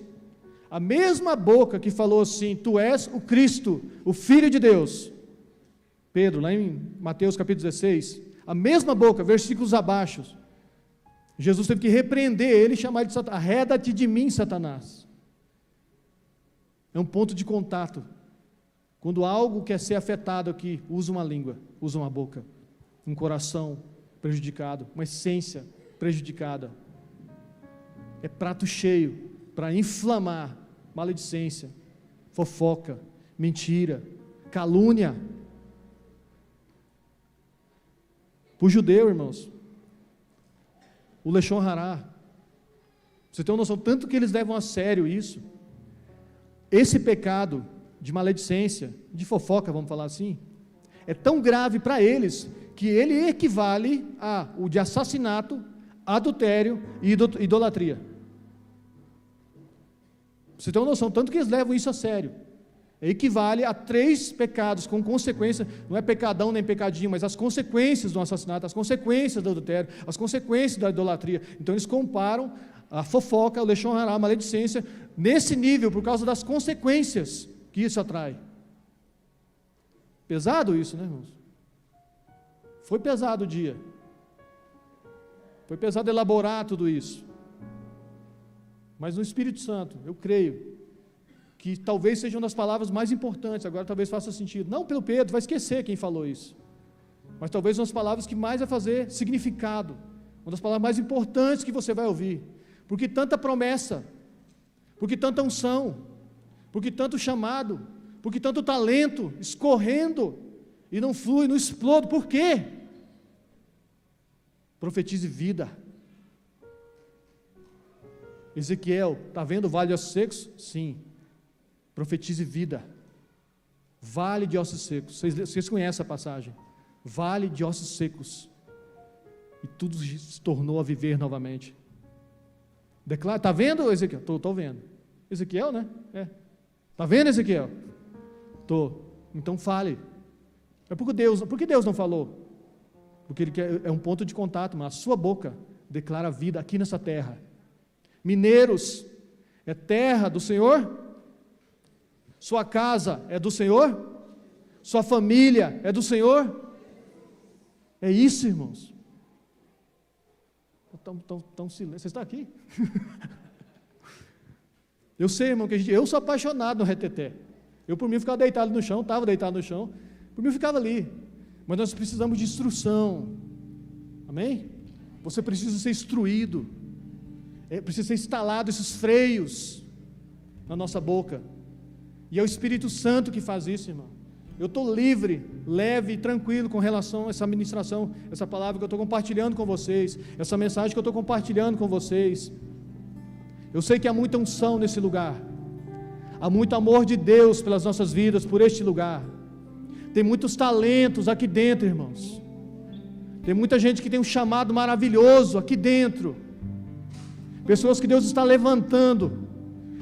A mesma boca que falou assim, tu és o Cristo, o Filho de Deus. Pedro, lá em Mateus capítulo 16, a mesma boca, versículos abaixo, Jesus teve que repreender ele e chamar ele de Satanás. Arreda-te de mim, Satanás. É um ponto de contato Quando algo quer ser afetado aqui, usa uma língua, usa uma boca, um coração prejudicado, uma essência prejudicada. É prato cheio para inflamar maledicência, fofoca, mentira, calúnia. Para o judeu, irmãos, o Leshon Hará, você tem uma noção, tanto que eles levam a sério isso, esse pecado de maledicência, de fofoca, vamos falar assim, é tão grave para eles, que ele equivale o de assassinato, adultério e idolatria. Você tem uma noção, tanto que eles levam isso a sério, equivale a 3 pecados com consequência, não é pecadão nem pecadinho, mas as consequências do assassinato, as consequências do adultério, as consequências da idolatria. Então eles comparam a fofoca, o Leshon Hará, a maledicência, nesse nível, por causa das consequências que isso atrai. Pesado isso, né, irmãos? Foi pesado o dia. Foi pesado elaborar tudo isso. Mas no Espírito Santo, eu creio que talvez seja uma das palavras mais importantes, agora talvez faça sentido. Não pelo Pedro, vai esquecer quem falou isso. Mas talvez uma das palavras que mais vai fazer significado. Uma das palavras mais importantes que você vai ouvir. Porque tanta promessa, porque tanta unção, porque tanto chamado, porque tanto talento escorrendo e não flui, não explode. Por quê? Profetize vida. Ezequiel, está vendo o vale de ossos secos? Sim. Profetize vida. Vale de ossos secos. Vocês conhecem a passagem? Vale de ossos secos. E tudo se tornou a viver novamente. Declara, está vendo, Ezequiel? Estou vendo. Ezequiel, né? Está vendo, Ezequiel? Estou. Então fale. Por que Deus não falou? Porque Ele é um ponto de contato, mas a sua boca declara vida aqui nessa terra. Mineiros, é terra do Senhor? Sua casa é do Senhor? Sua família é do Senhor? É isso, irmãos. Tão silêncio. Você está aqui? Eu sei, irmão, que eu sou apaixonado no reteté. Eu, por mim, ficava deitado no chão, estava deitado no chão, por mim, eu ficava ali. Mas nós precisamos de instrução. Amém? Você precisa ser instruído. Precisa ser instalado esses freios na nossa boca. E é o Espírito Santo que faz isso, irmão. Eu estou livre, leve e tranquilo com relação a essa ministração, essa palavra que eu estou compartilhando com vocês, essa mensagem que eu estou compartilhando com vocês. Eu sei que há muita unção nesse lugar, há muito amor de Deus pelas nossas vidas, por este lugar. Tem muitos talentos aqui dentro, irmãos. Tem muita gente que tem um chamado maravilhoso aqui dentro. Pessoas que Deus está levantando.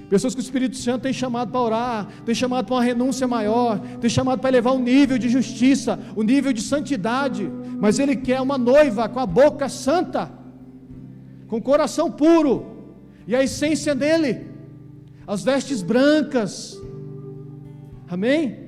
Pessoas que o Espírito Santo tem chamado para orar, tem chamado para uma renúncia maior, tem chamado para elevar o nível de justiça, o nível de santidade. Mas Ele quer uma noiva com a boca santa, com o coração puro, e a essência dele, as vestes brancas. Amém?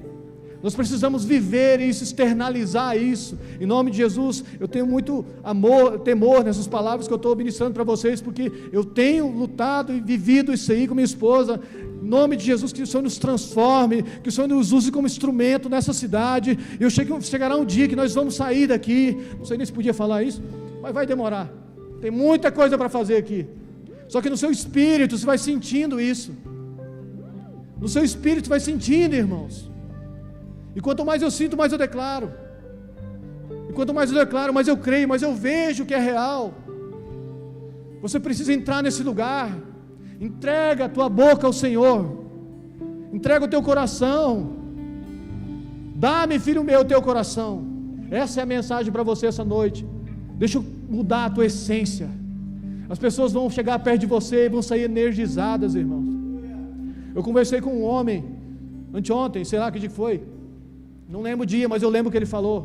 Nós precisamos viver isso, externalizar isso. Em nome de Jesus, eu tenho muito amor, temor nessas palavras que eu estou ministrando para vocês, porque eu tenho lutado e vivido isso aí com minha esposa. Em nome de Jesus, que o Senhor nos transforme, que o Senhor nos use como instrumento nessa cidade. Eu chegará um dia que nós vamos sair daqui. Não sei nem se podia falar isso, mas vai demorar. Tem muita coisa para fazer aqui. Só que no seu espírito você vai sentindo isso. No seu espírito vai sentindo, irmãos. E quanto mais eu sinto, mais eu declaro. E quanto mais eu declaro, mais eu creio, mais eu vejo que é real. Você precisa entrar nesse lugar. Entrega a tua boca ao Senhor. Entrega o teu coração. Dá-me, filho meu, o teu coração. Essa é a mensagem para você essa noite. Deixa eu mudar a tua essência. As pessoas vão chegar perto de você e vão sair energizadas, irmãos. Eu conversei com um homem anteontem, sei lá que dia foi. Não lembro o dia, mas eu lembro o que ele falou.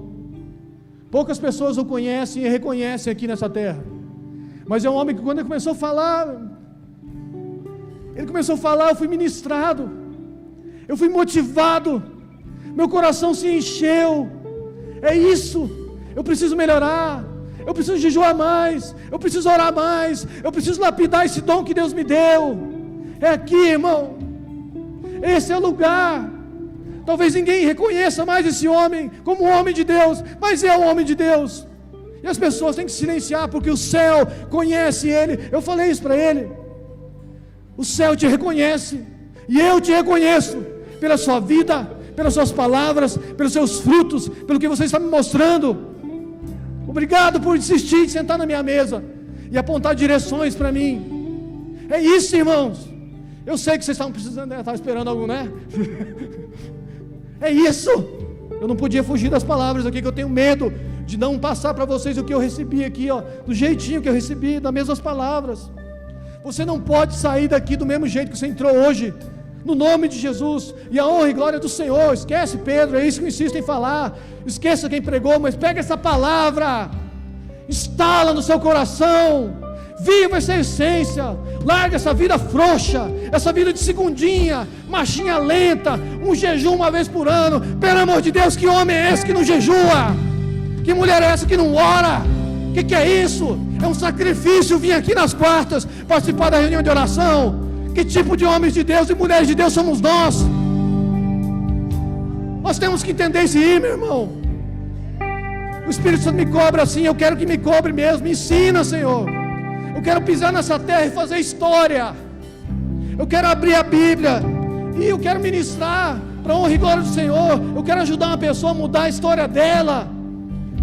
Poucas pessoas o conhecem e reconhecem aqui nessa terra. Mas é um homem que quando ele começou a falar, eu fui ministrado. Eu fui motivado. Meu coração se encheu. É isso. Eu preciso melhorar. Eu preciso jejuar mais. Eu preciso orar mais. Eu preciso lapidar esse dom que Deus me deu. É aqui, irmão. Esse é o lugar. Talvez ninguém reconheça mais esse homem como um homem de Deus, mas é um homem de Deus. E as pessoas têm que silenciar, porque o céu conhece ele. Eu falei isso para ele. O céu te reconhece, e eu te reconheço pela sua vida, pelas suas palavras, pelos seus frutos, pelo que você está me mostrando. Obrigado por insistir em sentar na minha mesa e apontar direções para mim. É isso, irmãos. Eu sei que vocês estavam precisando, estavam esperando algo, né? É isso. Eu não podia fugir das palavras aqui, que eu tenho medo de não passar para vocês o que eu recebi aqui, ó, do jeitinho que eu recebi, das mesmas palavras. Você não pode sair daqui do mesmo jeito que você entrou hoje, no nome de Jesus, e a honra e glória do Senhor. Esquece Pedro, é isso que eu insisto em falar. Esqueça quem pregou, mas pega essa palavra, instala no seu coração, viva essa essência, larga essa vida frouxa, essa vida de segundinha, marchinha lenta, um jejum uma vez por ano. Pelo amor de Deus, que homem é esse que não jejua? Que mulher é essa que não ora? Que é isso? É um sacrifício vir aqui nas quartas, participar da reunião de oração. Que tipo de homens de Deus e mulheres de Deus somos nós? Nós temos que entender isso aí, meu irmão. O Espírito Santo me cobra assim, eu quero que me cobre mesmo. Me ensina, Senhor. Eu quero pisar nessa terra e fazer história. Eu quero abrir a Bíblia e eu quero ministrar para a honra e glória do Senhor. Eu quero ajudar uma pessoa a mudar a história dela.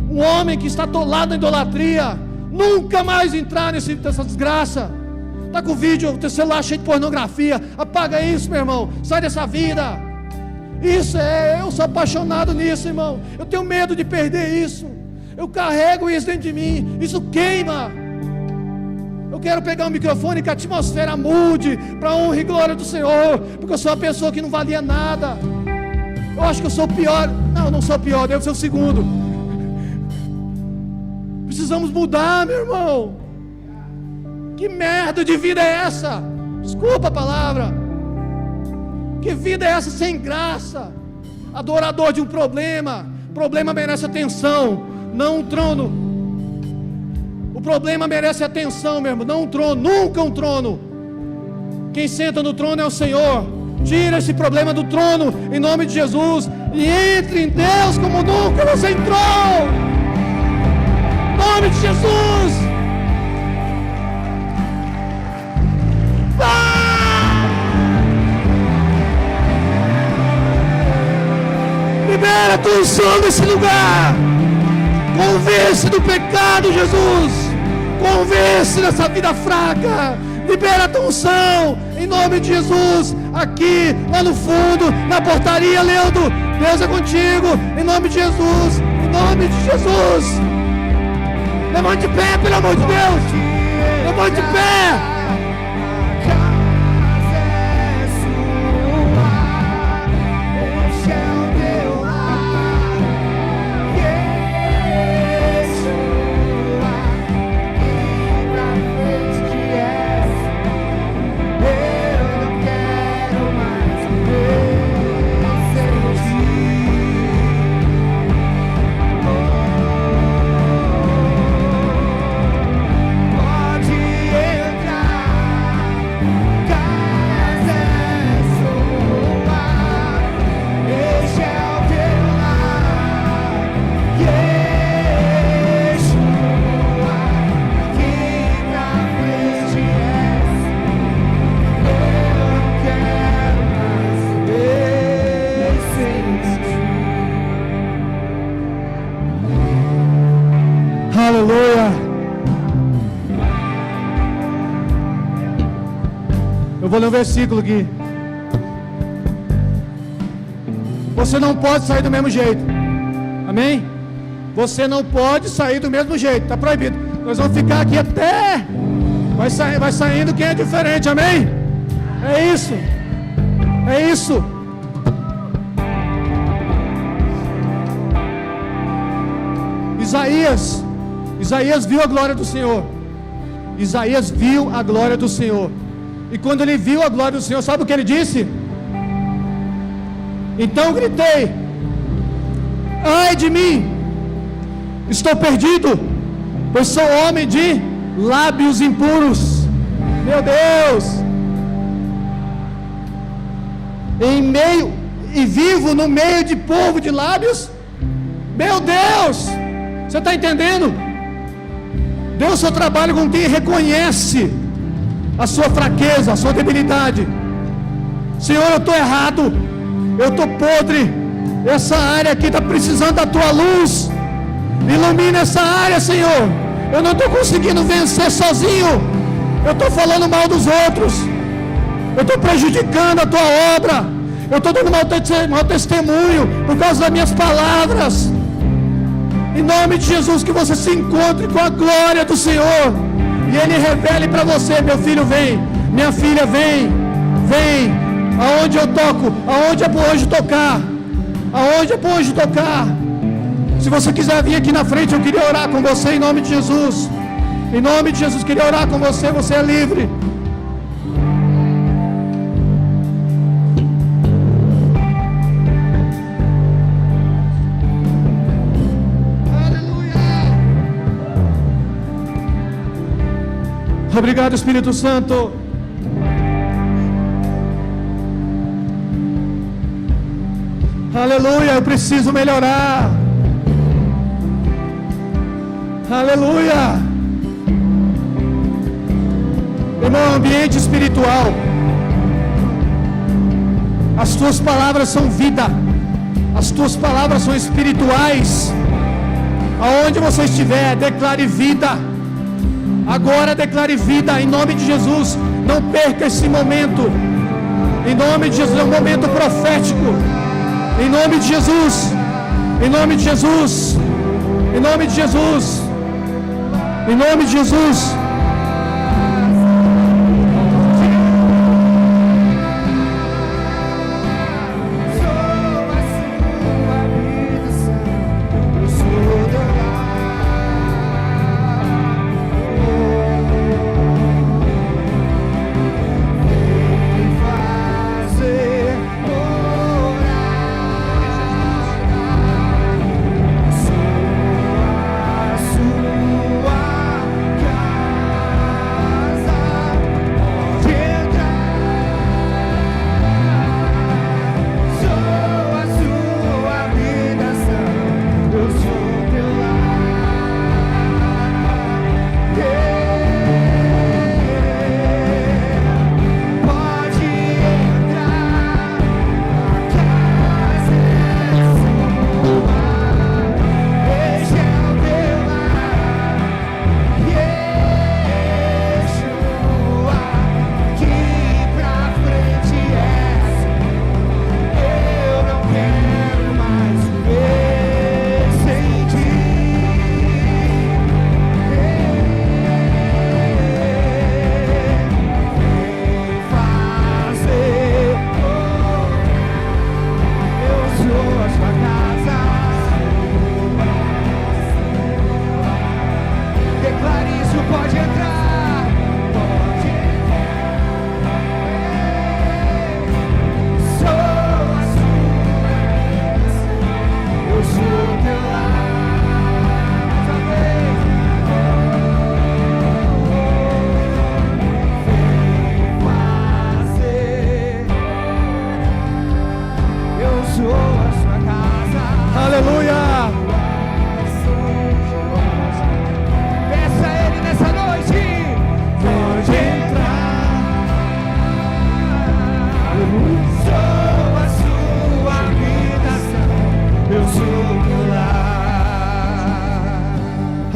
Um homem que está atolado na idolatria, nunca mais entrar nessa desgraça. Está com o vídeo, o teu celular cheio de pornografia. Apaga isso, meu irmão. Sai dessa vida. Isso eu sou apaixonado nisso, irmão. Eu tenho medo de perder isso. Eu carrego isso dentro de mim. Isso queima. Eu quero pegar o microfone e que a atmosfera mude para a honra e glória do Senhor, porque eu sou uma pessoa que não valia nada. Eu acho que eu sou o pior. Não, não sou o pior, devo ser o segundo. Precisamos mudar, meu irmão. Que merda de vida é essa? Desculpa a palavra. Que vida é essa sem graça? Adorador de um problema. Problema merece atenção, não um trono. O problema merece atenção, meu irmão, não um trono, nunca um trono. Quem senta no trono é o Senhor. Tira esse problema do trono, em nome de Jesus, e entre em Deus como nunca você entrou. Em nome de Jesus. Libera a tua unção nesse lugar. Convence do pecado, Jesus. Convence dessa vida fraca. Libera a tua unção, em nome de Jesus. Aqui, lá no fundo, na portaria, Leandro, Deus é contigo, em nome de Jesus. Em nome de Jesus. Levante de pé, pelo amor de Deus. Levante de pé. Aleluia. Eu vou ler um versículo aqui. Você não pode sair do mesmo jeito. Amém? Você não pode sair do mesmo jeito. Está proibido. Nós vamos ficar aqui até vai saindo quem é diferente. Amém? É isso. É isso. Isaías viu a glória do Senhor. Isaías viu a glória do Senhor. E quando ele viu a glória do Senhor, sabe o que ele disse? Então gritei: ai de mim, estou perdido, pois sou homem de lábios impuros. Meu Deus! e vivo no meio de povo de lábios. Meu Deus, você está entendendo? Deus só trabalha com quem reconhece a sua fraqueza, a sua debilidade. Senhor, eu estou errado, eu estou podre, essa área aqui está precisando da tua luz. Ilumina essa área, Senhor. Eu não estou conseguindo vencer sozinho. Eu estou falando mal dos outros. Eu estou prejudicando a tua obra. Eu estou dando mau testemunho por causa das minhas palavras. Em nome de Jesus, que você se encontre com a glória do Senhor. E Ele revele para você: meu filho, vem. Minha filha, vem. Vem. Aonde eu toco, aonde é por hoje tocar. Aonde é por hoje tocar. Se você quiser vir aqui na frente, eu queria orar com você em nome de Jesus. Em nome de Jesus, queria orar com você, você é livre. Aleluia! Obrigado, Espírito Santo. Aleluia, eu preciso melhorar. Aleluia. Irmão, ambiente espiritual, as tuas palavras são vida, as tuas palavras são espirituais. Aonde você estiver, declare vida. Agora declare vida em nome de Jesus. Não perca esse momento. Em nome de Jesus, é um momento profético. Em nome de Jesus. Em nome de Jesus. Em nome de Jesus. Em nome de Jesus.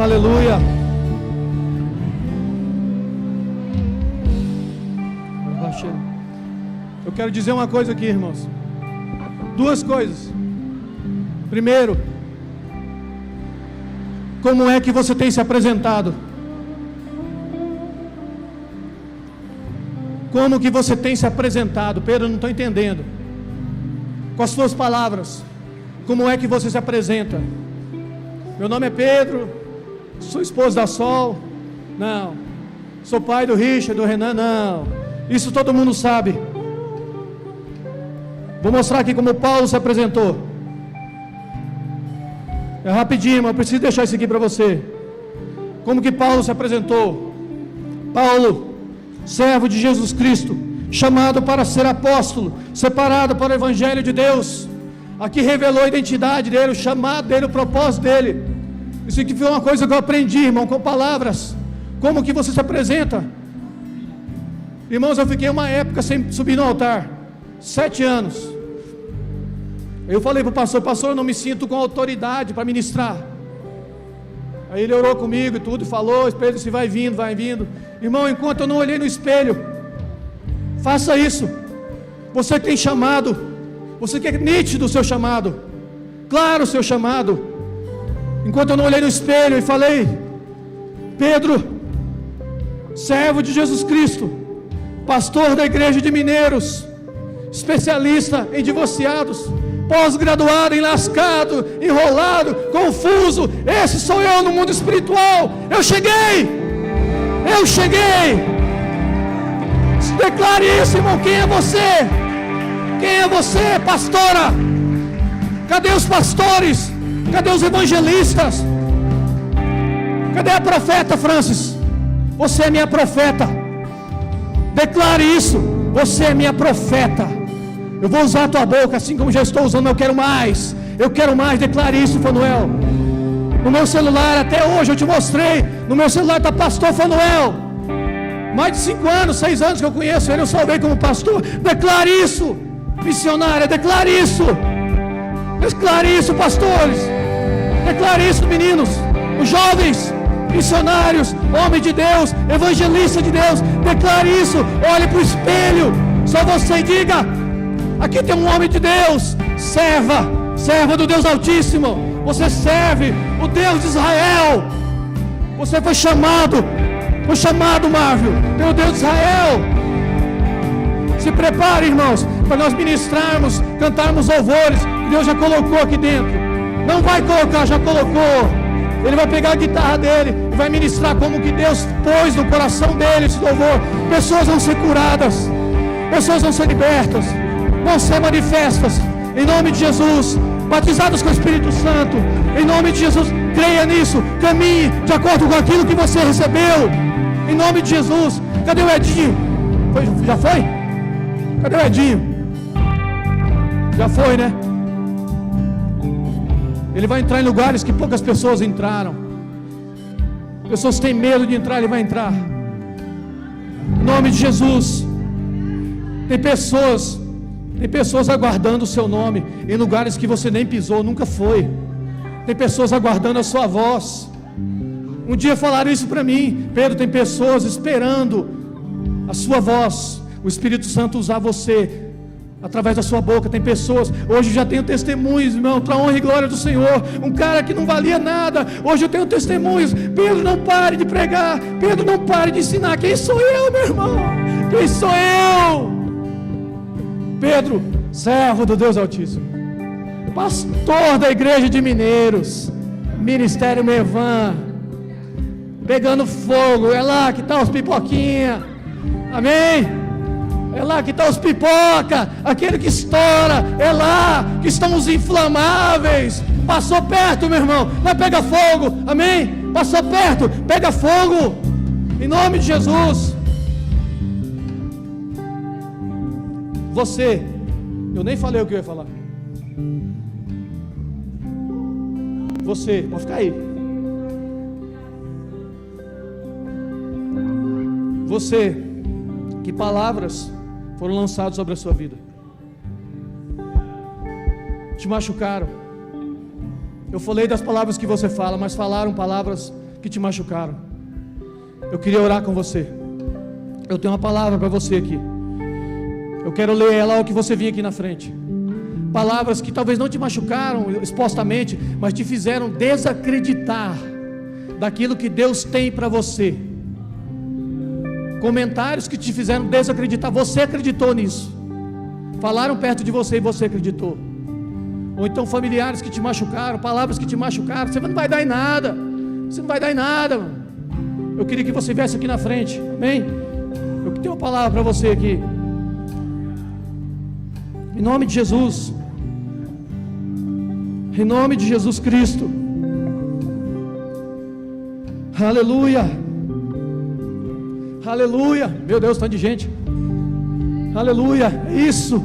Aleluia. Eu quero dizer uma coisa aqui, irmãos. Duas coisas. Primeiro, como é que você tem se apresentado? Como que você tem se apresentado? Pedro, eu não estou entendendo. Com as suas palavras, como é que você se apresenta? Meu nome é Pedro, sou esposo da Sol. Não. Sou pai do Richard, do Renan. Não. Isso todo mundo sabe. Vou mostrar aqui como Paulo se apresentou. É rapidinho, mas eu preciso deixar isso aqui para você. Como que Paulo se apresentou? Paulo, servo de Jesus Cristo, chamado para ser apóstolo, separado para o Evangelho de Deus. Aqui revelou a identidade dele, o chamado dele, o propósito dele. Isso aqui foi uma coisa que eu aprendi, irmão, com palavras. Como que você se apresenta? Irmãos, eu fiquei uma época sem subir no altar, 7 anos. Eu falei para o pastor, eu não me sinto com autoridade para ministrar. Aí ele orou comigo e tudo, e falou, Pedro, se vai vindo, vai vindo. Irmão, enquanto eu não olhei no espelho, faça isso. Você tem chamado, você quer nítido o seu chamado, claro o seu chamado. Enquanto eu não olhei no espelho e falei, Pedro, servo de Jesus Cristo, pastor da igreja de Mineiros, especialista em divorciados, pós-graduado em lascado, enrolado, confuso, esse sou eu no mundo espiritual. Eu cheguei, declare isso, irmão. Quem é você, pastora? Cadê os pastores? Cadê os evangelistas? Cadê a profeta, Francis? Você é minha profeta. Declare isso, você é minha profeta. Eu vou usar a tua boca, assim como já estou usando. Eu quero mais, declare isso, Fanuel. No meu celular, até hoje eu te mostrei, no meu celular está pastor Fanuel. Mais de 5 anos, 6 anos que eu conheço ele, eu salvei como pastor. Declare isso, missionária, declare isso, pastores, declare isso, meninos, os jovens, missionários, homem de Deus, evangelista de Deus, declare isso. Olhe para o espelho, só você e diga, aqui tem um homem de Deus, serva do Deus Altíssimo, você serve o Deus de Israel, você foi chamado, Marvel, pelo Deus de Israel. Se prepare, irmãos, para nós ministrarmos, cantarmos louvores, que Deus já colocou aqui dentro, não vai colocar, já colocou. Ele vai pegar a guitarra dele e vai ministrar como que Deus pôs no coração dele esse louvor. Pessoas vão ser curadas, pessoas vão ser libertas, vão ser manifestas, em nome de Jesus, batizadas com o Espírito Santo, em nome de Jesus. Creia nisso, caminhe de acordo com aquilo que você recebeu, em nome de Jesus. Cadê o Edinho? Já foi? Cadê o Edinho? Já foi, né? Ele vai entrar em lugares que poucas pessoas entraram. Pessoas têm medo de entrar, ele vai entrar. Em nome de Jesus. Tem pessoas aguardando o seu nome em lugares que você nem pisou, nunca foi. Tem pessoas aguardando a sua voz. Um dia falaram isso para mim, Pedro, tem pessoas esperando a sua voz, o Espírito Santo usar você através da sua boca. Tem pessoas, hoje já tenho testemunhos, irmão, para a honra e glória do Senhor. Um cara que não valia nada, hoje eu tenho testemunhos. Pedro, não pare de pregar, Pedro, não pare de ensinar. Quem sou eu, meu irmão? Quem sou eu? Pedro, servo do Deus Altíssimo, pastor da igreja de Mineiros, Ministério Mevan, pegando fogo. É lá que está os pipoquinha, amém? É lá que está os pipoca, aquele que estoura. É lá que estão os inflamáveis. Passou perto, meu irmão, vai pegar fogo, amém? Passou perto, pega fogo, em nome de Jesus. Você, eu nem falei o que eu ia falar. Você, pode ficar aí. Você, que palavras foram lançadas sobre a sua vida? Te machucaram. Eu falei das palavras que você fala, mas falaram palavras que te machucaram. Eu queria orar com você. Eu tenho uma palavra para você aqui. Eu quero ler ela ao que você vinha aqui na frente. Palavras que talvez não te machucaram expostamente, mas te fizeram desacreditar daquilo que Deus tem para você. Comentários que te fizeram desacreditar. Você acreditou nisso. Falaram perto de você e você acreditou. Ou então familiares que te machucaram, palavras que te machucaram. Você não vai dar em nada. Você não vai dar em nada, mano. Eu queria que você viesse aqui na frente, amém? Eu tenho uma palavra para você aqui. Em nome de Jesus. Em nome de Jesus Cristo. Aleluia. Aleluia. Meu Deus, tanto de gente. Aleluia, é isso.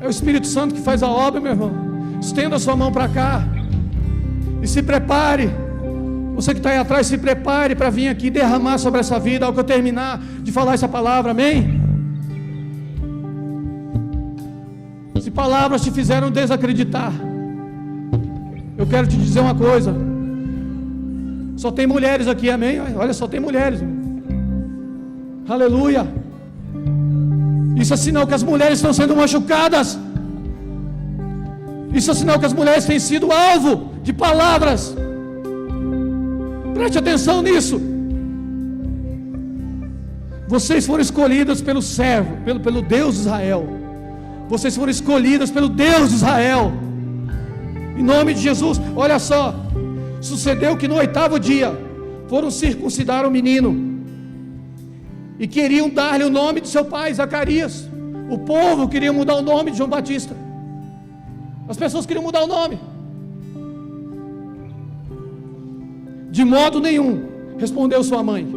É o Espírito Santo que faz a obra, meu irmão. Estenda a sua mão para cá e se prepare. Você que está aí atrás, se prepare para vir aqui derramar sobre essa vida, ao que eu terminar de falar essa palavra, amém? Se palavras te fizeram desacreditar, eu quero te dizer uma coisa. Só tem mulheres aqui, amém? Olha, só tem mulheres. Aleluia. Isso é sinal que as mulheres estão sendo machucadas. Isso é sinal que as mulheres têm sido alvo de palavras. Preste atenção nisso. Vocês foram escolhidas pelo servo, pelo Deus de Israel. Vocês foram escolhidas pelo Deus de Israel. Em nome de Jesus. Olha só. Sucedeu que no 8º dia foram circuncidar o menino e queriam dar-lhe o nome de seu pai, Zacarias. O povo queria mudar o nome de João Batista. As pessoas queriam mudar o nome. De modo nenhum, respondeu sua mãe.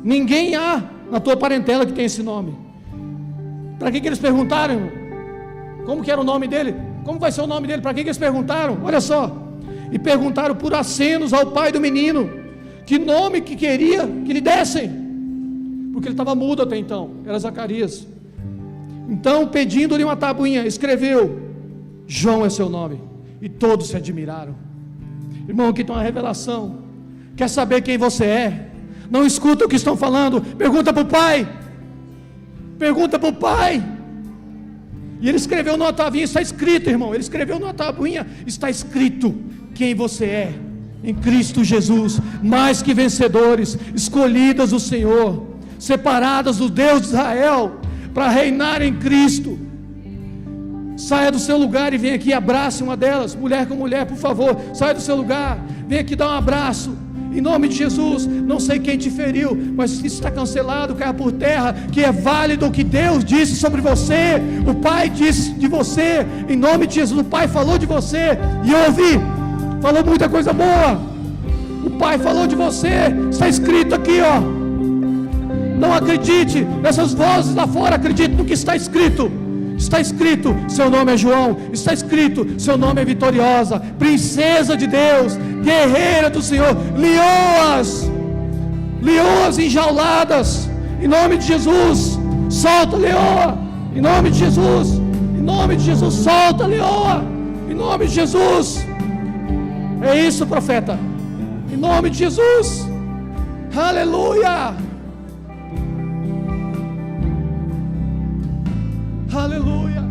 Ninguém há na tua parentela que tem esse nome. Para que eles perguntaram, irmão? Como que era o nome dele? Como vai ser o nome dele? Para que eles perguntaram? Olha só. E perguntaram por acenos ao pai do menino que nome que queria que lhe dessem, porque ele estava mudo até então, era Zacarias. Então, pedindo-lhe uma tabuinha, escreveu: João é seu nome. E todos se admiraram. Irmão, aqui tem uma revelação. Quer saber quem você é? Não escuta o que estão falando, pergunta para o pai. Pergunta para o pai. E ele escreveu numa tabuinha, está escrito, irmão. Ele escreveu numa tabuinha, está escrito quem você é em Cristo Jesus, mais que vencedores, escolhidas do Senhor, separadas do Deus de Israel, para reinar em Cristo. Saia do seu lugar e vem aqui, abrace uma delas, mulher com mulher, por favor, saia do seu lugar, vem aqui dar um abraço, em nome de Jesus. Não sei quem te feriu, mas isso está cancelado, caia por terra, que é válido o que Deus disse sobre você, o Pai disse de você, em nome de Jesus. O Pai falou de você, e eu ouvi, falou muita coisa boa. O Pai falou de você, está escrito aqui, ó. Não acredite nessas vozes lá fora, acredite no que está escrito. Está escrito, seu nome é João. Está escrito, seu nome é Vitoriosa, princesa de Deus, guerreira do Senhor. Leoas enjauladas, em nome de Jesus. Solta, leoa, em nome de Jesus. Em nome de Jesus, solta, leoa, em nome de Jesus. É isso, profeta, em nome de Jesus. Aleluia. Aleluia.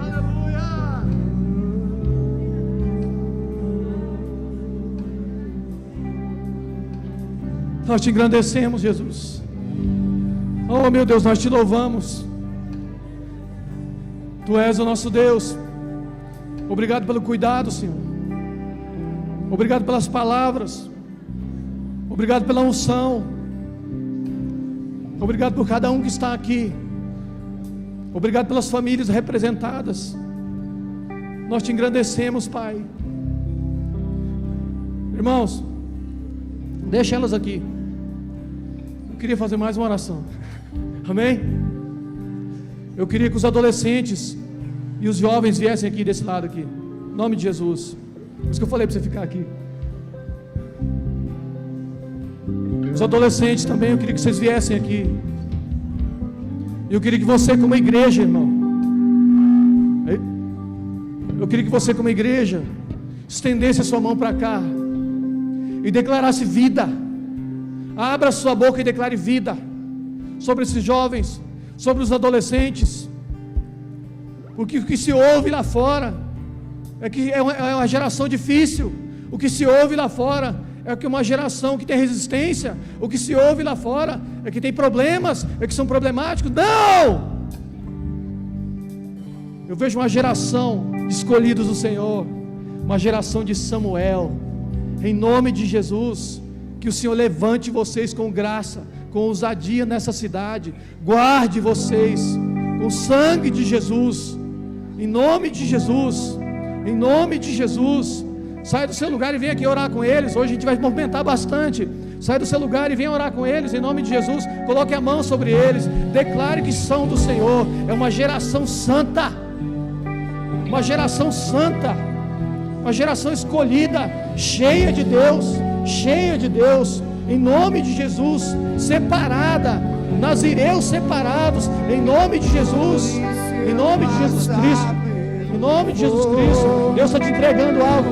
Aleluia. Nós te engrandecemos, Jesus. Oh, meu Deus, nós te louvamos. Tu és o nosso Deus. Obrigado pelo cuidado, Senhor. Obrigado pelas palavras. Obrigado pela unção. Obrigado por cada um que está aqui. Obrigado pelas famílias representadas. Nós te engrandecemos, Pai. Irmãos, deixa elas aqui. Eu queria fazer mais uma oração. Amém? Eu queria que os adolescentes e os jovens viessem aqui desse lado aqui. Em nome de Jesus. Por isso que eu falei para você ficar aqui. Os adolescentes também, eu queria que vocês viessem aqui. Eu queria que você, como igreja, irmão, eu queria que você, como igreja, estendesse a sua mão para cá e declarasse vida. Abra sua boca e declare vida sobre esses jovens, sobre os adolescentes. Porque o que se ouve lá fora é que é uma geração difícil. O que se ouve lá fora é que uma geração que tem resistência. O que se ouve lá fora é que tem problemas, é que são problemáticos. Não! Eu vejo uma geração de escolhidos do Senhor, uma geração de Samuel. Em nome de Jesus, que o Senhor levante vocês com graça, com ousadia nessa cidade. Guarde vocês com o sangue de Jesus. Em nome de Jesus. Em nome de Jesus. Saia do seu lugar e venha aqui orar com eles. Hoje a gente vai movimentar bastante. Sai do seu lugar e venha orar com eles, em nome de Jesus. Coloque a mão sobre eles, declare que são do Senhor. É uma geração santa, uma geração santa, uma geração escolhida, cheia de Deus, em nome de Jesus, separada, nazireus separados, em nome de Jesus, em nome de Jesus Cristo, em nome de Jesus Cristo. Deus está te entregando algo,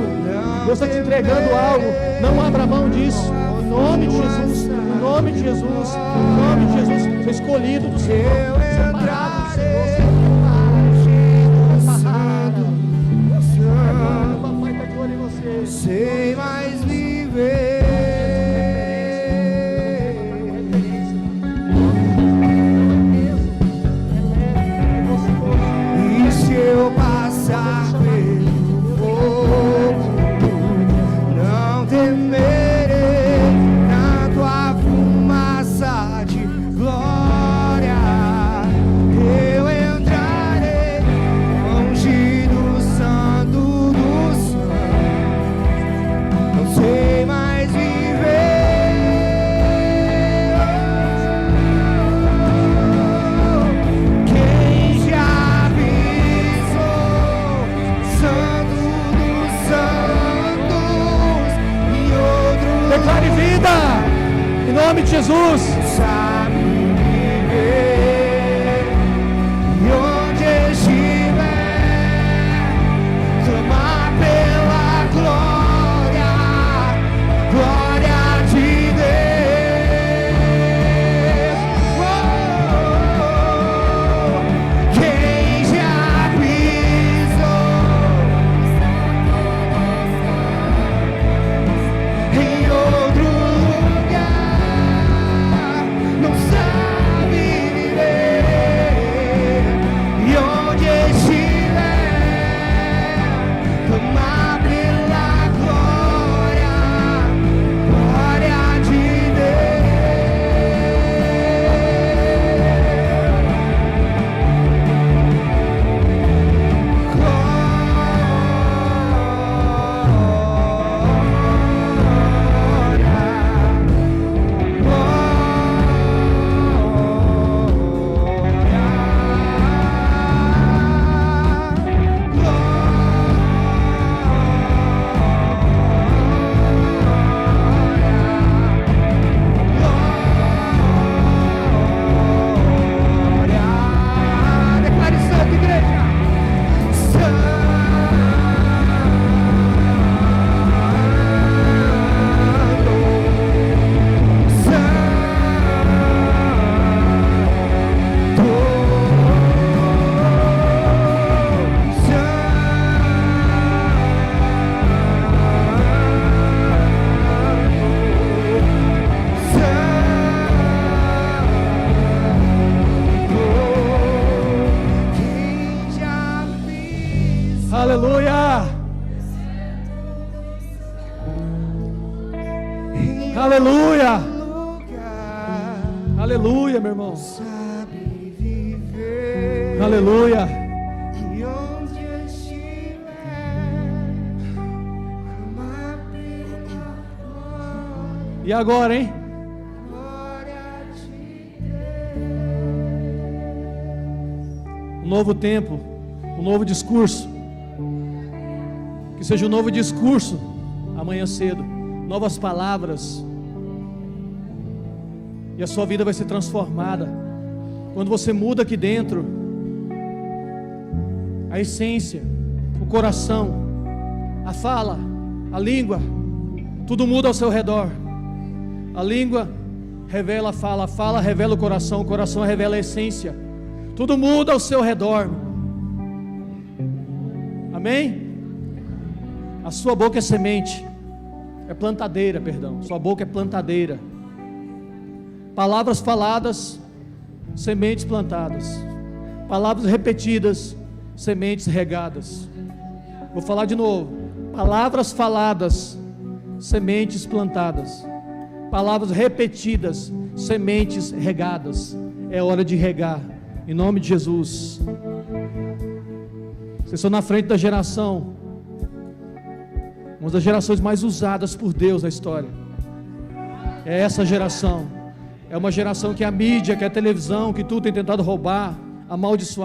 Deus está te entregando algo, não abra mão disso, em nome de Jesus, em nome de Jesus, em nome de Jesus. Você é escolhido do Senhor, separado do Senhor, separado. Papai está de olho em você. Sei mais viver. E se eu passar pelo fogo, não temerei na tua fumaça de glória. Eu entrarei longe do santo dos santos. Não sei mais viver. Quem já pisou santo dos santos e outro Declare vida, em nome de Jesus. sabe viver. E onde estiver, clamar pela glória, glória de Deus. Quem já pisou em outro lugar não sabe viver. E onde estiver, clamar pela glória, glória de Declare santo, igreja. Aleluia, aleluia, aleluia, meu irmão, Sabe viver. aleluia. E onde estiver, clamar pela E agora, hein? glória de Um novo tempo, um novo discurso. Que seja um novo discurso amanhã cedo, novas palavras. E a sua vida vai ser transformada. Quando você muda aqui dentro, a essência, o coração, a fala, a língua, tudo muda ao seu redor. A língua revela a fala revela o coração revela a essência. Tudo muda ao seu redor. Amém? A sua boca é semente, é plantadeira, perdão. Sua boca é plantadeira. Palavras faladas, sementes plantadas. Palavras repetidas, sementes regadas. Vou falar de novo. Palavras faladas, sementes plantadas. Palavras repetidas, sementes regadas. É hora de regar, em nome de Jesus. Vocês estão na frente da geração, uma das gerações mais usadas por Deus na história. É essa geração. É uma geração que a mídia, que a televisão, que tudo tem tentado roubar, amaldiçoar.